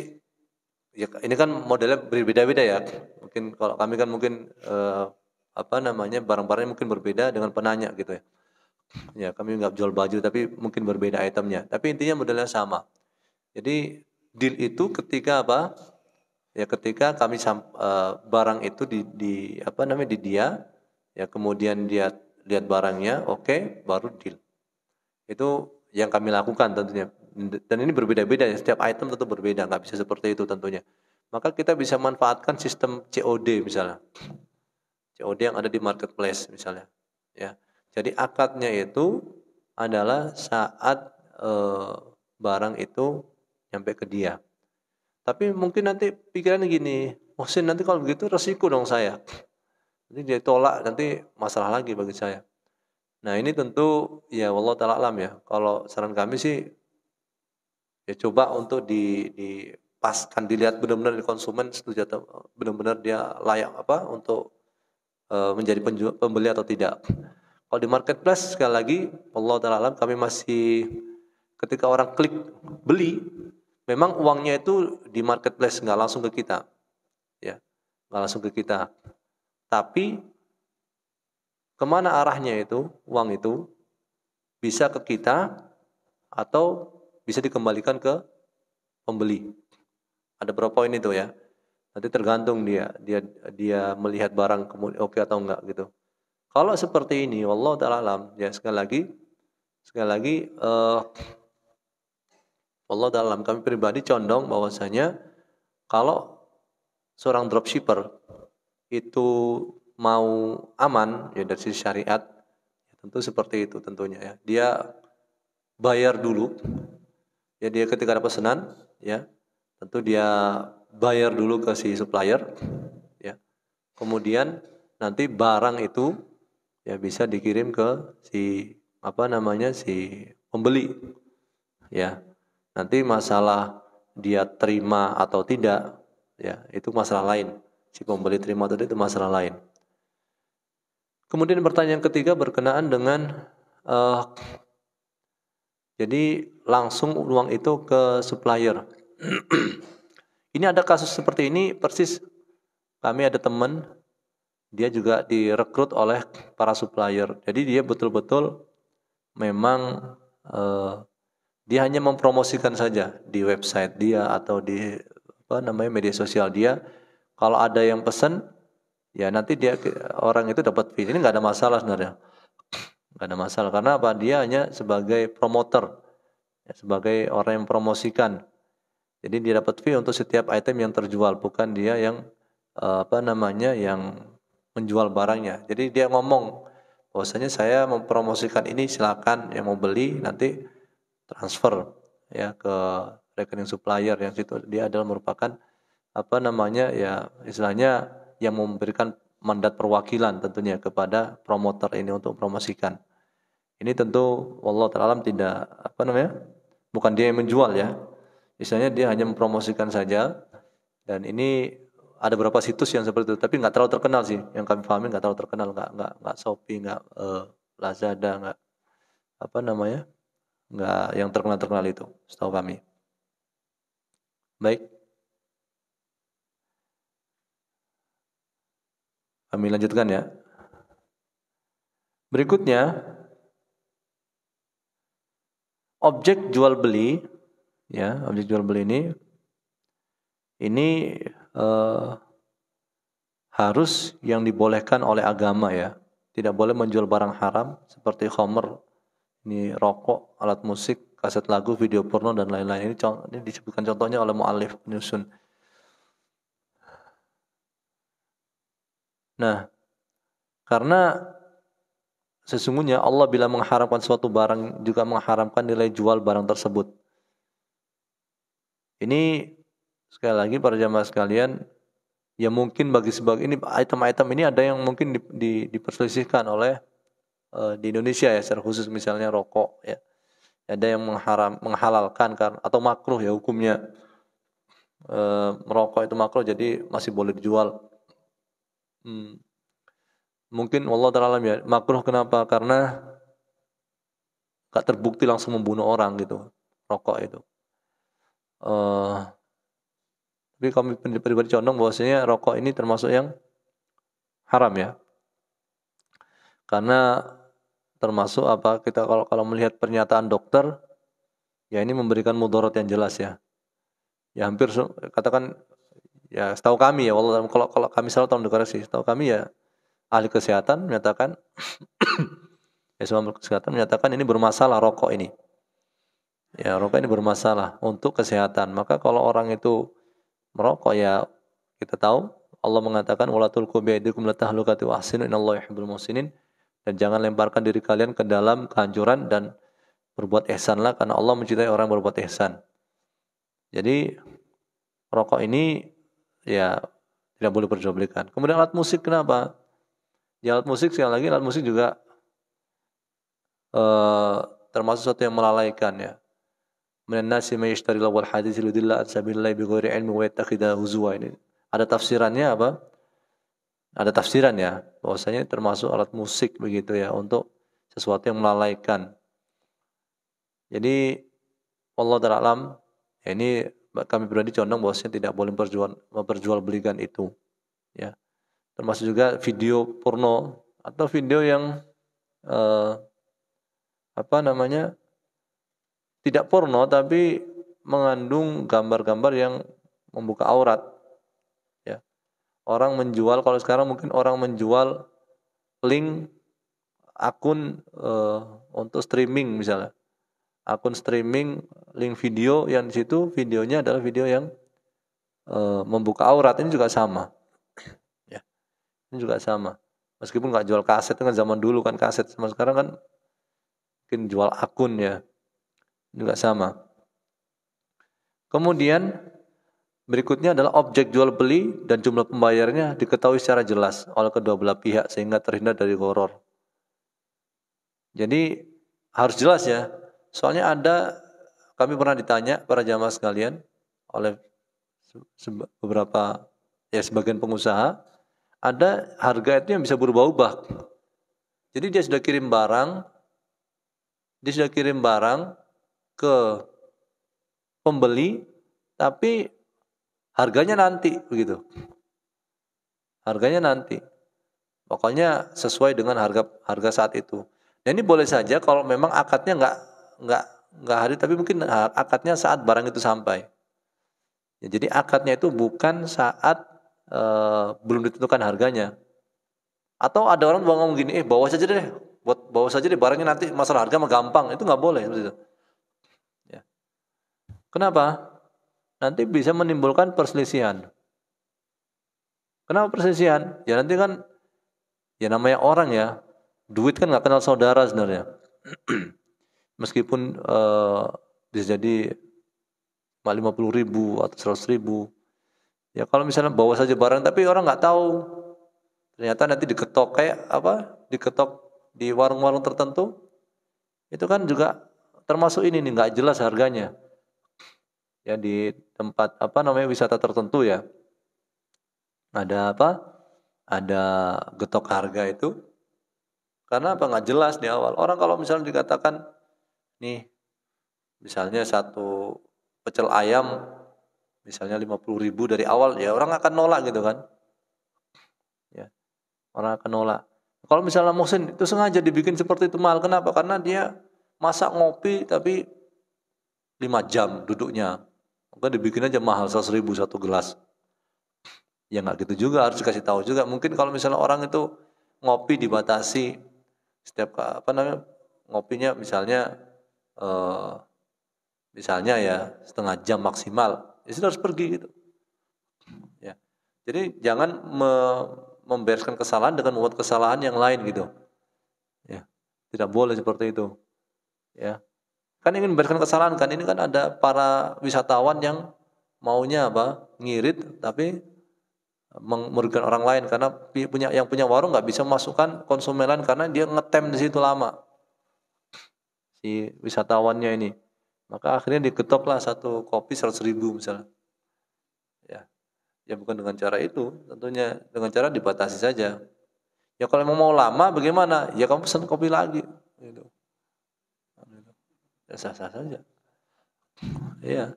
ya ini kan modelnya berbeda-beda ya. Mungkin kalau kami kan mungkin barang-barangnya mungkin berbeda dengan penanya gitu ya. Ya kami nggak jual baju tapi mungkin berbeda itemnya. Tapi intinya modelnya sama. Jadi deal itu ketika ya ketika kami barang itu di dia, ya kemudian dia lihat barangnya, oke, baru deal. Itu yang kami lakukan tentunya. Dan ini berbeda-beda ya, setiap item tentu berbeda, nggak bisa seperti itu tentunya. Maka kita bisa manfaatkan sistem COD misalnya. COD yang ada di marketplace misalnya. Ya. Jadi akadnya itu adalah saat barang itu nyampe ke dia. Tapi mungkin nanti pikirannya gini, Sin nanti kalau begitu resiko dong saya. Nanti dia tolak, nanti masalah lagi bagi saya. Nah ini tentu ya wallahu ta'ala alam ya. Kalau saran kami sih ya coba untuk dipaskan, dilihat benar-benar di konsumen setuju atau benar-benar dia layak untuk menjadi pembeli atau tidak. Kalau di marketplace sekali lagi wallahu ta'ala alam kami masih ketika orang klik beli, memang uangnya itu di marketplace nggak langsung ke kita, ya nggak langsung ke kita. Tapi kemana arahnya itu uang itu bisa ke kita atau bisa dikembalikan ke pembeli. Ada berapa poin itu ya. Nanti tergantung dia melihat barang kemudian oke atau enggak gitu. Kalau seperti ini, wallahu ta'ala alam, ya sekali lagi wallahu ta'ala alam, kami pribadi condong bahwasanya kalau seorang dropshipper itu mau aman ya dari sisi syariat, ya tentu seperti itu tentunya ya. Dia bayar dulu. Ya dia ketika ada pesanan, ya tentu dia bayar dulu ke si supplier, ya. Kemudian nanti barang itu ya bisa dikirim ke si si pembeli, ya. Nanti masalah dia terima atau tidak, ya itu masalah lain. Si pembeli terima atau tidak itu masalah lain. Kemudian pertanyaan ketiga berkenaan dengan jadi langsung uang itu ke supplier. Ini ada kasus seperti ini persis. Kami ada teman, dia juga direkrut oleh para supplier. Jadi dia betul-betul memang dia hanya mempromosikan saja di website dia atau di media sosial dia. Kalau ada yang pesan, ya nanti orang itu dapat fee. Ini nggak ada masalah sebenarnya. Nggak ada masalah karena dia hanya sebagai promoter, ya, sebagai orang yang promosikan. Jadi dia dapat fee untuk setiap item yang terjual, bukan dia yang yang menjual barangnya. Jadi dia ngomong bahwasanya saya mempromosikan ini, silakan yang mau beli nanti transfer ya ke rekening supplier, yang situ dia adalah merupakan ya istilahnya yang memberikan mandat perwakilan tentunya kepada promotor ini untuk promosikan. Ini tentu wallahu ta'ala alam tidak bukan dia yang menjual ya. Misalnya dia hanya mempromosikan saja, dan ini ada beberapa situs yang seperti itu, tapi nggak terlalu terkenal sih. Yang kami pahami nggak terlalu terkenal, nggak Shopee, nggak Lazada, nggak nggak yang terkenal itu, setahu kami. Baik, kami lanjutkan ya. Berikutnya, objek jual beli, ya objek jual beli ini harus yang dibolehkan oleh agama ya. Tidak boleh menjual barang haram seperti khamr, ini rokok, alat musik, kaset lagu, video porno dan lain-lain. Ini disebutkan contohnya oleh mu'allif penyusun. Nah, karena sesungguhnya Allah bila mengharamkan suatu barang juga mengharamkan nilai jual barang tersebut. Ini sekali lagi para jamaah sekalian, ya mungkin bagi ini item-item ini ada yang mungkin diperselisihkan oleh di Indonesia ya secara khusus misalnya rokok ya. Ada yang menghalalkan kan atau makruh ya hukumnya. Merokok itu makruh jadi masih boleh dijual. Hmm. Mungkin wallahu ta'ala alam ya. Makruh kenapa? Karena gak terbukti langsung membunuh orang gitu. Rokok itu. Tapi kami pribadi condong bahwasanya rokok ini termasuk yang haram ya. Karena termasuk apa kita kalau melihat pernyataan dokter ya ini memberikan mudarat yang jelas ya. Ya hampir katakan ya setahu kami ya wallah kalau kami selalu tahun deklarasi setahu kami ya ahli kesehatan menyatakan ya semua kesehatan menyatakan ini bermasalah rokok ini. Ya rokok ini bermasalah untuk kesehatan. Maka kalau orang itu merokok ya kita tahu Allah mengatakan wala tulqu biaidikum latahlukati wa ahsinu innallaha yuhibbul muhsinin dan jangan lemparkan diri kalian ke dalam kehancuran dan berbuat ihsanlah karena Allah mencintai orang yang berbuat ihsan. Jadi rokok ini ya tidak boleh perjualbelikan. Kemudian alat musik kenapa? Ya alat musik sekali lagi alat musik juga termasuk sesuatu yang melalaikan ya. Minan nasi may yashtari lawal hadits lidillah an sabilillah bighairi ilmi wa yattakhidha huzwa ini. Ada tafsirannya apa? Ada tafsiran ya, bahwasanya termasuk alat musik begitu ya untuk sesuatu yang melalaikan. Jadi Allah ta'ala alam ya ini kami pribadi condong bahwasanya tidak boleh memperjualbelikan itu ya. Termasuk juga video porno atau video yang tidak porno tapi mengandung gambar-gambar yang membuka aurat ya. Orang menjual kalau sekarang mungkin orang menjual link akun untuk streaming misalnya. Akun streaming link video yang di situ videonya adalah video yang membuka aurat ini juga sama. Ya. Ini juga sama. Meskipun nggak jual kaset kan zaman dulu kan kaset sama sekarang kan mungkin jual akun ya. Juga sama. Kemudian berikutnya adalah objek jual beli dan jumlah pembayarnya diketahui secara jelas oleh kedua belah pihak sehingga terhindar dari gharar. Jadi harus jelas ya. Soalnya kami pernah ditanya para jamaah sekalian oleh beberapa ya sebagian pengusaha, ada harga itu yang bisa berubah-ubah. Jadi dia sudah kirim barang ke pembeli tapi harganya nanti begitu. Harganya nanti. Pokoknya sesuai dengan harga saat itu. Dan ini boleh saja kalau memang akadnya enggak hari tapi mungkin akadnya saat barang itu sampai. Ya, jadi akadnya itu bukan saat belum ditentukan harganya. Atau ada orang ngomong gini, bawa saja deh barangnya nanti masalah harga mah gampang. Itu enggak boleh seperti itu. Ya. Kenapa? Nanti bisa menimbulkan perselisihan. Kenapa perselisihan? Ya nanti kan ya namanya orang ya, duit kan nggak kenal saudara sebenarnya. Meskipun bisa jadi 50.000 atau 100.000. Ya kalau misalnya bawa saja barang tapi orang nggak tahu, ternyata nanti diketok di warung-warung tertentu, itu kan juga termasuk ini nih nggak jelas harganya. Ya di tempat wisata tertentu ya. Ada getok harga itu. Karena nggak jelas di awal. Orang kalau misalnya dikatakan nih misalnya satu pecel ayam misalnya 50.000 dari awal ya orang akan nolak gitu kan. Ya. Orang akan nolak. Kalau misalnya Muhsin itu sengaja dibikin seperti itu mahal. Kenapa? Karena dia masak ngopi tapi 5 jam duduknya. Maka dibikin aja mahal 100.000 satu gelas. Ya nggak gitu juga, harus dikasih tahu juga. Mungkin kalau misalnya orang itu ngopi dibatasi setiap ngopinya misalnya ya setengah jam maksimal, ya sudah harus pergi gitu. Ya. Jadi jangan membereskan kesalahan dengan membuat kesalahan yang lain gitu. Ya. Tidak boleh seperti itu. Ya. Kan ingin membereskan kesalahan kan, ini kan ada para wisatawan yang maunya ngirit tapi merugikan orang lain karena yang punya warung nggak bisa memasukkan konsumen lain karena dia ngetem di situ lama si wisatawannya ini. Maka akhirnya diketoklah satu kopi 100.000 misalnya. Ya bukan dengan cara itu, tentunya dengan cara dibatasi saja. Ya kalau mau lama bagaimana? Ya kamu pesan kopi lagi. Gitu. Ya sah-sah saja. Iya.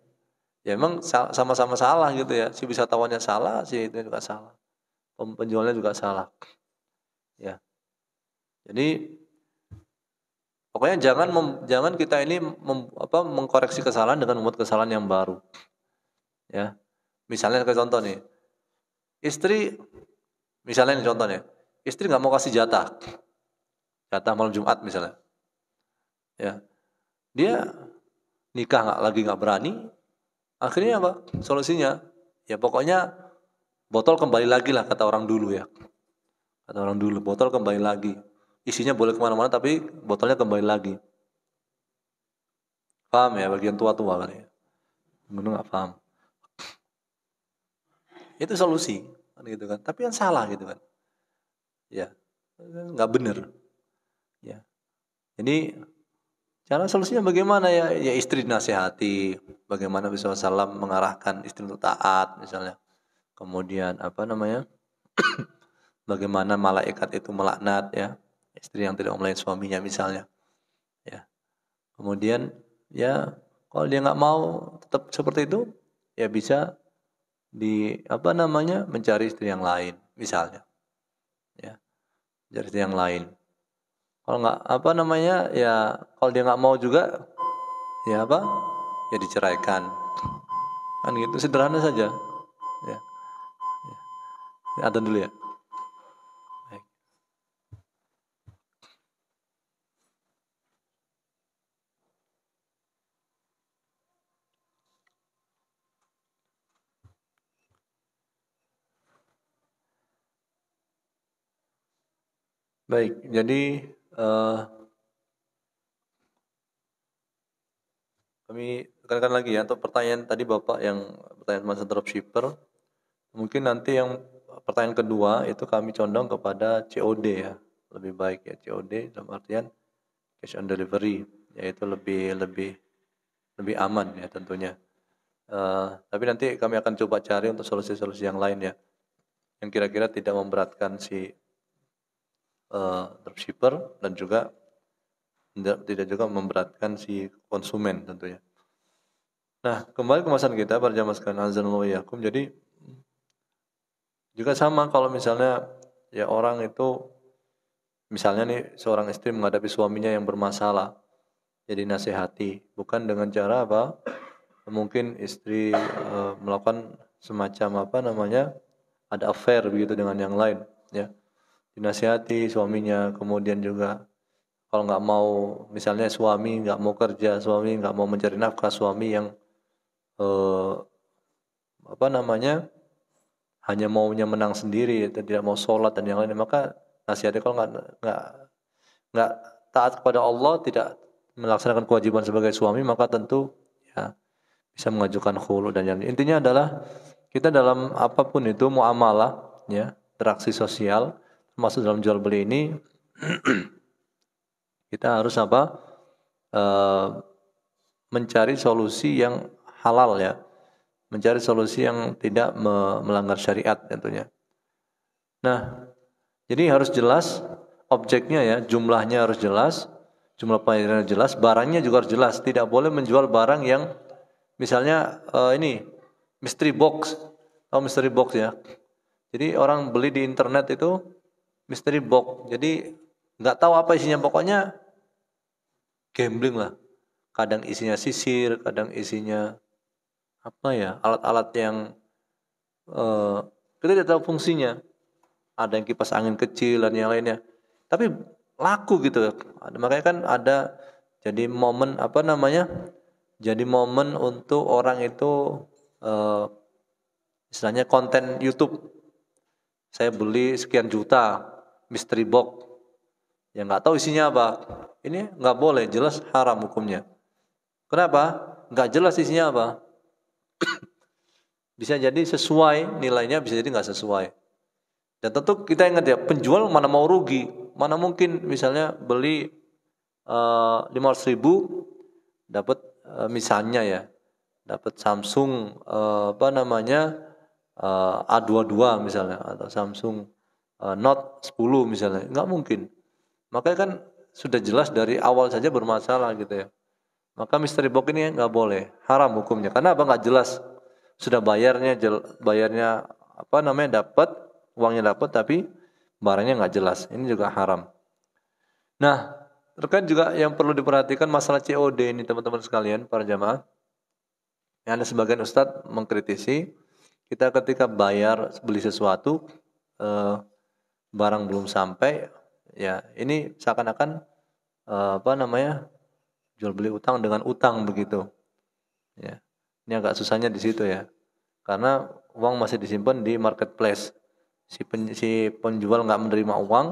Ya emang sama-sama salah gitu ya. Si wisatawannya salah, si itu juga salah. Penjualnya juga salah. Ya. Jadi pokoknya jangan kita ini mengkoreksi kesalahan dengan membuat kesalahan yang baru. Ya. Misalnya kayak contoh nih. Istri misalnya nih contohnya. Istri nggak mau kasih jatah malam Jumat misalnya. Ya. Dia nikah nggak berani. Akhirnya apa? Solusinya ya pokoknya botol kembali lagi lah kata orang dulu ya. Kata orang dulu botol kembali lagi. Isinya boleh kemana-mana tapi botolnya kembali lagi. Paham ya bagian tua-tua kan ya. Menurut nggak paham. Itu solusi kan gitu kan. Tapi yang salah gitu kan. Ya nggak benar. Ya. Jadi cara solusinya bagaimana ya? Ya istri dinasihati, bagaimana bisa salam mengarahkan istri untuk taat misalnya. Kemudian bagaimana malaikat itu melaknat ya istri yang tidak melayani suaminya misalnya. Ya. Kemudian ya kalau dia nggak mau tetap seperti itu, ya bisa mencari istri yang lain misalnya. Ya, mencari istri yang lain. Kalau nggak ya kalau dia nggak mau juga ya ya diceraikan kan gitu sederhana saja ya, ada dulu ya. Baik. Baik, jadi kami tekankan lagi ya untuk pertanyaan tadi Bapak yang pertanyaan masa dropshipper. Mungkin nanti yang pertanyaan kedua itu kami condong kepada COD ya. Lebih baik ya COD dalam artian cash on delivery, yaitu lebih aman ya tentunya. Tapi nanti kami akan coba cari untuk solusi-solusi yang lain ya. Yang kira-kira tidak memberatkan si dropshipper dan juga tidak juga memberatkan si konsumen tentunya. Nah, kembali ke masalah kita para jamaah sekalian azanullah wa iyyakum. Jadi juga sama kalau misalnya ya orang itu misalnya nih seorang istri menghadapi suaminya yang bermasalah, jadi nasihati bukan dengan cara mungkin istri melakukan semacam ada affair begitu dengan yang lain ya. Dinasihati suaminya, kemudian juga kalau nggak mau misalnya suami nggak mau kerja, suami nggak mau mencari nafkah, suami yang eh, hanya maunya menang sendiri dan tidak mau sholat dan yang lain, maka nasihatnya kalau nggak taat kepada Allah, tidak melaksanakan kewajiban sebagai suami, maka tentu ya bisa mengajukan khulu dan yang intinya adalah kita dalam apapun itu muamalah ya, interaksi sosial termasuk dalam jual beli ini kita harus mencari solusi yang halal ya, mencari solusi yang tidak melanggar syariat tentunya. Nah, jadi harus jelas objeknya ya, jumlahnya harus jelas, jumlah pembayarannya jelas, barangnya juga harus jelas. Tidak boleh menjual barang yang misalnya ini mystery box, mystery box ya. Jadi orang beli di internet itu mystery box, jadi nggak tahu apa isinya, pokoknya gambling lah. Kadang isinya sisir, kadang isinya alat-alat yang kita tidak tahu fungsinya. Ada yang kipas angin kecil dan yang lainnya. Tapi laku gitu. Makanya kan ada jadi momen jadi momen untuk orang itu istilahnya konten YouTube. Saya beli sekian juta mystery box. Ya nggak tahu isinya apa. Ini nggak boleh, jelas haram hukumnya. Kenapa? Nggak jelas isinya apa. Bisa jadi sesuai nilainya, bisa jadi nggak sesuai. Dan tentu kita ingat ya, penjual mana mau rugi, mana mungkin misalnya beli 500.000 dapat misalnya ya, dapat Samsung apa namanya A22 misalnya, atau Samsung Note 10 misalnya, nggak mungkin. Makanya kan sudah jelas dari awal saja bermasalah gitu ya. Maka mystery box ini nggak boleh, haram hukumnya. Karena apa? Nggak jelas. Sudah bayarnya apa namanya dapat, uangnya dapat, tapi barangnya nggak jelas. Ini juga haram. Nah, terkait juga yang perlu diperhatikan masalah COD ini teman-teman sekalian, para jamaah. Yang ada sebagian ustadz mengkritisi kita ketika bayar beli sesuatu barang belum sampai, ya ini seakan-akan apa namanya jual beli utang dengan utang begitu. Ya, ini agak susahnya di situ ya, karena uang masih disimpan di marketplace. Si penjual nggak menerima uang,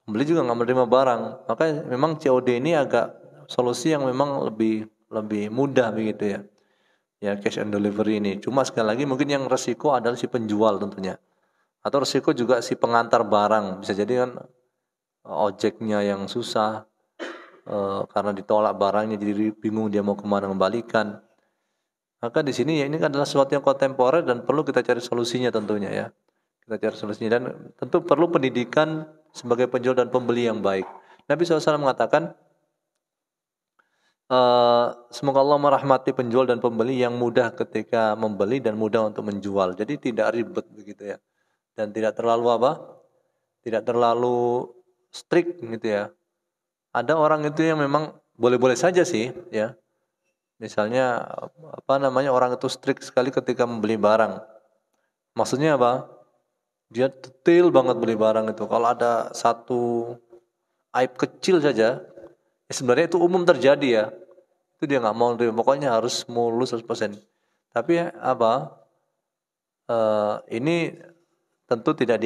pembeli juga nggak menerima barang. Maka memang COD ini agak solusi yang memang lebih lebih mudah begitu ya. Ya, cash and delivery ini. Cuma sekali lagi mungkin yang resiko adalah si penjual tentunya. Atau resiko juga si pengantar barang. Bisa jadi kan ojeknya yang susah karena ditolak barangnya, jadi bingung dia mau kemana kembalikan. Maka di sini ya ini adalah sesuatu yang kontemporer dan perlu kita cari solusinya tentunya ya. Kita cari solusinya dan tentu perlu pendidikan sebagai penjual dan pembeli yang baik. Nabi SAW mengatakan, semoga Allah merahmati penjual dan pembeli yang mudah ketika membeli dan mudah untuk menjual. Jadi tidak ribet begitu ya. Dan tidak terlalu apa? Tidak terlalu strict gitu ya. Ada orang itu yang memang boleh-boleh saja sih ya. Misalnya apa namanya, orang itu strict sekali ketika membeli barang. Maksudnya apa? Dia detail banget beli barang itu. Kalau ada satu aib kecil saja, ya sebenarnya itu umum terjadi ya. Itu dia nggak mau nerima. Pokoknya harus mulus 100%. Tapi apa? Ini tentu tidak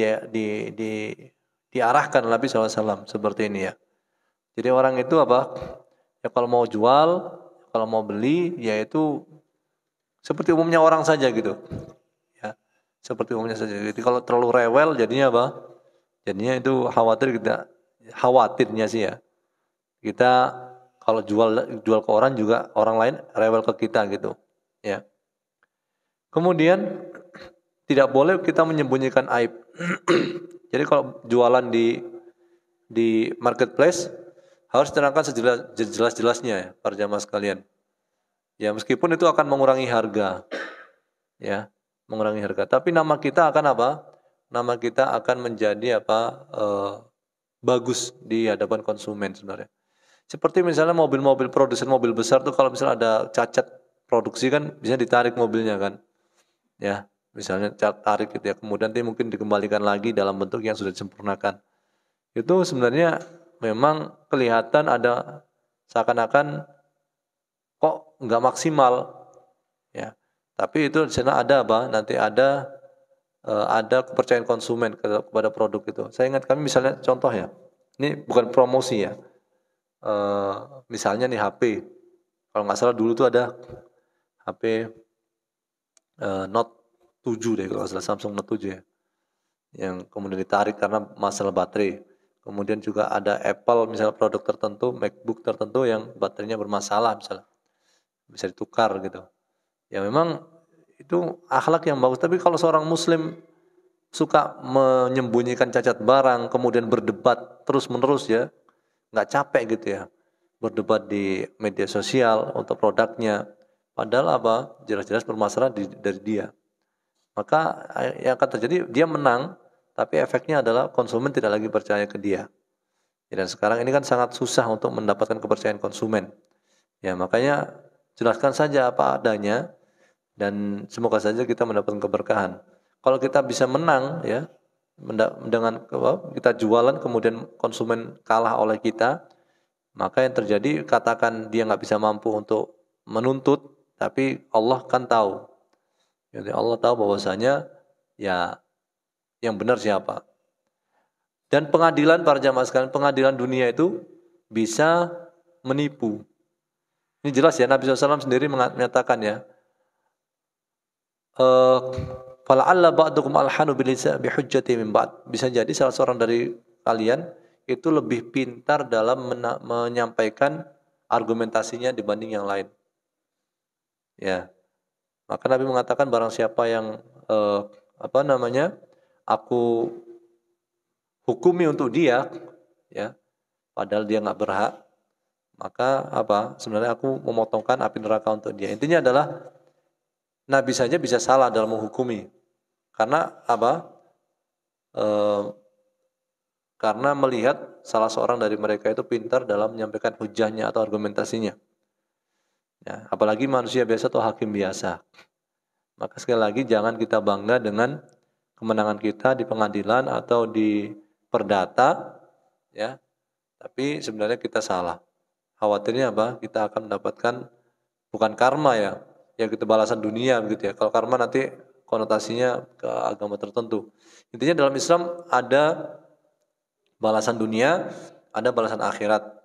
diarahkan Nabi SAW seperti ini ya. Jadi orang itu apa? Ya kalau mau jual, kalau mau beli, yaitu seperti umumnya orang saja gitu. Ya, seperti umumnya saja. Jadi kalau terlalu rewel, jadinya apa? Jadinya itu khawatirnya sih ya. Kita kalau jual ke orang juga orang lain rewel ke kita gitu. Ya. Kemudian tidak boleh kita menyembunyikan aib. Jadi kalau jualan di marketplace harus diterangkan sejelas-jelasnya ya, para jamaah sekalian. Ya, meskipun itu akan mengurangi harga. Ya, mengurangi harga. Tapi nama kita akan apa? Nama kita akan menjadi apa? Bagus di hadapan konsumen sebenarnya. Seperti misalnya mobil-mobil produsen mobil besar tuh kalau misalnya ada cacat produksi kan bisa ditarik mobilnya kan. Ya, misalnya tarik gitu ya. Kemudian nanti mungkin dikembalikan lagi dalam bentuk yang sudah disempurnakan. Itu sebenarnya memang kelihatan ada seakan-akan kok nggak maksimal ya. Tapi itu di sana ada apa? Nanti ada kepercayaan konsumen kepada produk itu. Saya ingat kami misalnya contoh ya. Ini bukan promosi ya. Misalnya nih HP. Kalau nggak salah dulu tuh ada HP Note 7 deh kalau nggak salah, Samsung Note 7 ya. Yang kemudian ditarik karena masalah baterai. Kemudian juga ada Apple misalnya produk tertentu, MacBook tertentu yang baterainya bermasalah misalnya. Bisa ditukar gitu. Ya memang itu akhlak yang bagus. Tapi kalau seorang muslim suka menyembunyikan cacat barang, kemudian berdebat terus-menerus ya, nggak capek gitu ya, berdebat di media sosial untuk produknya, padahal apa, jelas-jelas bermasalah dari dia. Maka yang akan terjadi, dia menang, tapi efeknya adalah konsumen tidak lagi percaya ke dia. Dan sekarang ini kan sangat susah untuk mendapatkan kepercayaan konsumen. Ya makanya jelaskan saja apa adanya, dan semoga saja kita mendapatkan keberkahan. Kalau kita bisa menang ya, dengan kita jualan kemudian konsumen kalah oleh kita, maka yang terjadi, katakan dia nggak bisa mampu untuk menuntut, tapi Allah kan tahu. Jadi Allah tahu bahwasanya ya yang benar siapa. Dan pengadilan, para jamaah sekalian, pengadilan dunia itu bisa menipu. Ini jelas ya, Nabi SAW sendiri menyatakan ya, eh, fala'alla ba'dukum alhanu bihujjati min ba'd. Bisa jadi salah seorang dari kalian itu lebih pintar dalam menyampaikan argumentasinya dibanding yang lain. Ya, maka Nabi mengatakan barang siapa yang apa namanya? Aku hukumi untuk dia, ya, padahal dia nggak berhak, maka apa? Sebenarnya aku memotongkan api neraka untuk dia. Intinya adalah Nabi saja bisa salah dalam menghukumi. Karena apa? Eh, karena melihat salah seorang dari mereka itu pintar dalam menyampaikan hujahnya atau argumentasinya. Ya, apalagi manusia biasa atau hakim biasa. Maka sekali lagi jangan kita bangga dengan kemenangan kita di pengadilan atau di perdata, ya. Tapi sebenarnya kita salah. Khawatirnya apa? Kita akan mendapatkan bukan karma ya, ya kita balasan dunia begitu ya. Kalau karma nanti konotasinya ke agama tertentu. Intinya dalam Islam ada balasan dunia, ada balasan akhirat.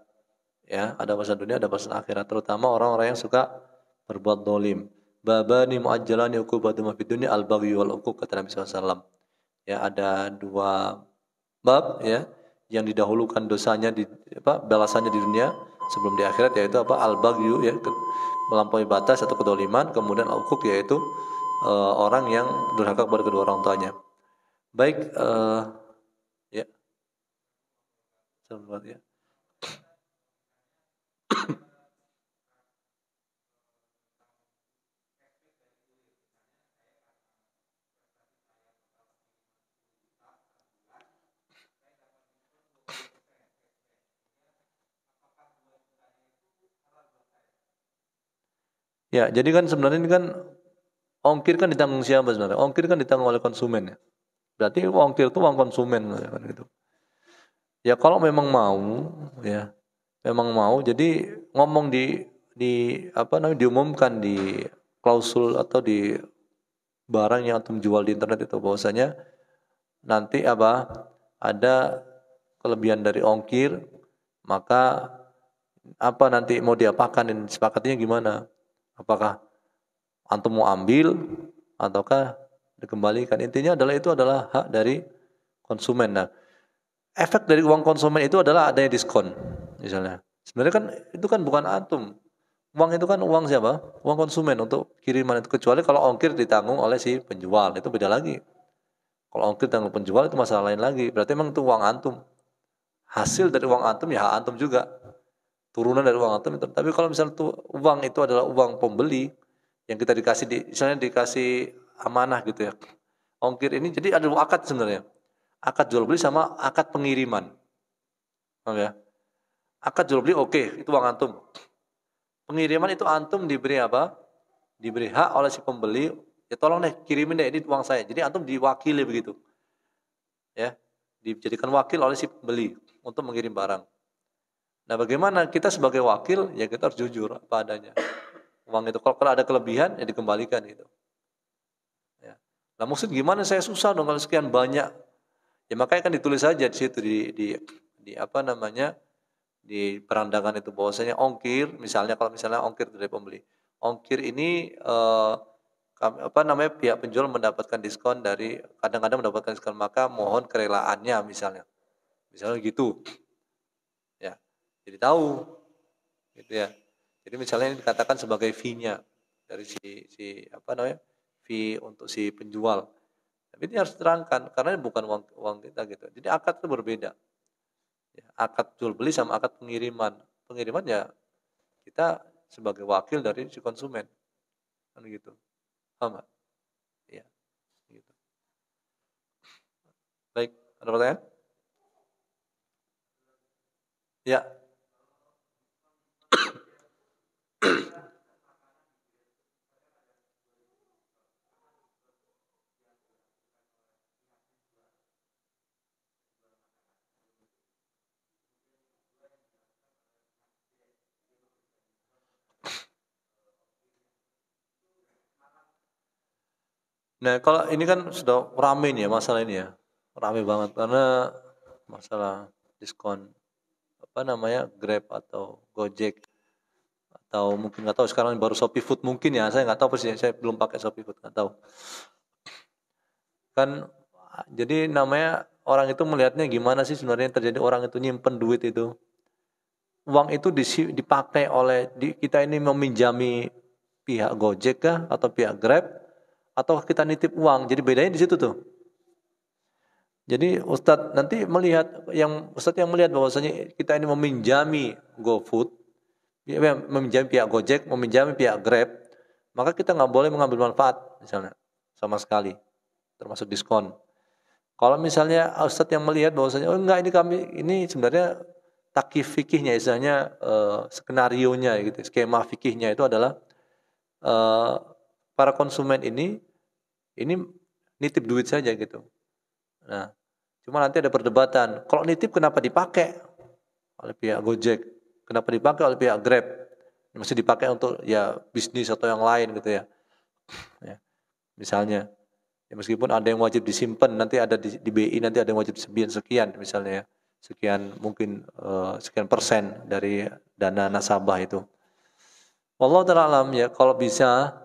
Ya, ada balasan dunia, ada balasan akhirat. Terutama orang-orang yang suka berbuat dolim. Babani muajjalani uqubatu ma fid dunya al-baghy wal uquq, kata Nabi SAW. Ya, ada dua bab ya yang didahulukan dosanya di apa balasannya di dunia sebelum di akhirat, yaitu apa al-baghyu ya melampaui batas atau kedoliman, kemudian al-uquq yaitu orang yang durhaka kepada kedua orang tuanya. Baik, ya sahabat ya. Ya, jadi kan sebenarnya ini kan ongkir kan ditanggung siapa sebenarnya? Ongkir kan ditanggung oleh konsumen ya. Berarti ongkir itu uang konsumen kan gitu. Ya kalau memang mau ya, memang mau jadi ngomong di apa namanya diumumkan di klausul atau di barang yang antum jual di internet itu bahwasanya nanti apa ada kelebihan dari ongkir, maka apa nanti mau diapakan dan sepakatnya gimana? Apakah antum mau ambil ataukah dikembalikan? Intinya adalah itu adalah hak dari konsumen. Nah, efek dari uang konsumen itu adalah adanya diskon misalnya. Sebenarnya kan itu kan bukan antum. Uang itu kan uang siapa? Uang konsumen untuk kiriman itu, kecuali kalau ongkir ditanggung oleh si penjual, itu beda lagi. Kalau ongkir tanggung penjual itu masalah lain lagi. Berarti memang itu uang antum. Hasil dari uang antum ya hak antum juga. Turunan dari uang antum itu. Tapi kalau misalnya tuh uang itu adalah uang pembeli yang kita dikasih misalnya dikasih amanah gitu ya. Ongkir ini jadi ada dua akad sebenarnya. Akad jual beli sama akad pengiriman. Paham ya? Akad jual beli oke, itu uang antum. Pengiriman itu antum diberi apa? Diberi hak oleh si pembeli, ya tolong deh kirimin deh ini uang saya. Jadi antum diwakili begitu. Ya, dijadikan wakil oleh si pembeli untuk mengirim barang. Nah, bagaimana kita sebagai wakil? Ya kita harus jujur apa adanya. Uang itu kalau ada kelebihan ya dikembalikan gitu. Ya. Nah, maksud gimana saya susah dong kalau sekian banyak. Ya makanya kan ditulis saja di situ di apa namanya? Di perandangan itu bahwasanya ongkir, misalnya kalau misalnya ongkir dari pembeli. Ongkir ini apa namanya pihak penjual mendapatkan diskon dari kadang-kadang mendapatkan diskon, maka mohon kerelaannya misalnya. Misalnya gitu. Ya. Jadi tahu gitu ya. Jadi misalnya ini dikatakan sebagai fee-nya dari si apa namanya? Fee untuk si penjual. Tapi ini harus diterangkan karena ini bukan uang kita gitu. Jadi akad itu berbeda. Ya, akad jual beli sama akad pengiriman. Pengiriman ya kita sebagai wakil dari si konsumen. Kan gitu. Paham nggak? Iya, gitu. Baik, ada pertanyaan? Ya. Nah, kalau ini kan sudah rame nih ya masalah ini ya. Rame banget karena masalah diskon apa namanya Grab atau Gojek atau mungkin nggak tahu sekarang baru Shopee Food mungkin ya, saya nggak tahu persis, saya belum pakai Shopee Food, nggak tahu. Kan jadi namanya orang itu melihatnya gimana sih sebenarnya yang terjadi, orang itu nyimpen duit itu. Uang itu dipakai oleh kita ini meminjami pihak Gojek kah atau pihak Grab atau kita nitip uang. Jadi bedanya di situ tuh. Jadi Ustadz nanti melihat Ustadz yang melihat bahwasanya kita ini meminjami GoFood, meminjami pihak Gojek, meminjami pihak Grab, maka kita nggak boleh mengambil manfaat misalnya sama sekali, termasuk diskon. Kalau misalnya Ustadz yang melihat bahwasanya enggak, ini sebenarnya takyif fikihnya, istilahnya skenario-nya gitu, skema fikihnya itu adalah para konsumen ini nitip duit saja gitu. Nah, cuma nanti ada perdebatan. Kalau nitip kenapa dipakai oleh pihak Gojek? Kenapa dipakai oleh pihak Grab? Masih dipakai untuk ya bisnis atau yang lain gitu ya. Ya, misalnya. Ya, meskipun ada yang wajib disimpan, nanti ada di BI nanti ada yang wajib sekian misalnya ya. Sekian mungkin sekian persen dari dana nasabah itu. Wallahu ta'ala alam, ya kalau bisa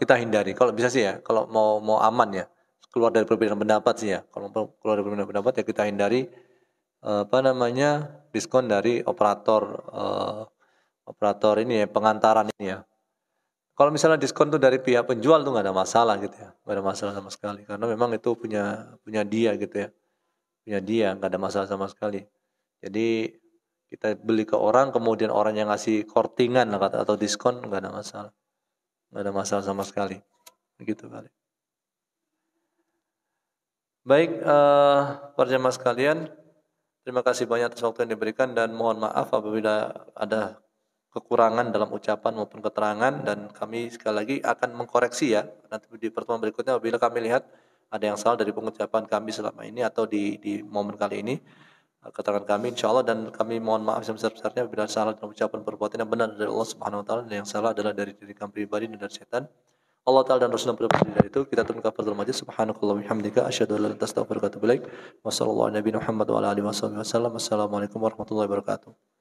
kita hindari. Kalau bisa sih ya, kalau mau aman ya, keluar dari perbedaan pendapat sih ya. Kalau mau keluar dari perbedaan pendapat ya kita hindari diskon dari operator ini ya, pengantaran ini ya. Kalau misalnya diskon tuh dari pihak penjual tuh nggak ada masalah gitu ya, nggak ada masalah sama sekali, karena memang itu punya dia gitu ya, punya dia, nggak ada masalah sama sekali. Jadi kita beli ke orang, kemudian orang yang ngasih kortingan atau diskon, nggak ada masalah sama sekali, begitu kali. Baik, para jemaah sekalian, terima kasih banyak atas waktu yang diberikan dan mohon maaf apabila ada kekurangan dalam ucapan maupun keterangan, dan kami sekali lagi akan mengkoreksi ya nanti di pertemuan berikutnya apabila kami lihat ada yang salah dari pengucapan kami selama ini atau di momen kali ini, keterangan kami insyaallah, dan kami mohon maaf sebesar-besarnya apabila salah dalam ucapan perbuatan yang benar dari Allah Subhanahu wa taala dan yang salah adalah dari diri kami pribadi dan dari setan. Allah Ta'ala dan Rasulullah berbeda dari itu. Kita turun kafaratul majlis. Subhanakallah bihamdika asyhadu an la ilaha illa anta astaghfiruka wa atubu ilaik. Wassallallahu ala nabiyina Muhammad wa ala alihi wasallam. Wassalamualaikum warahmatullahi wabarakatuh.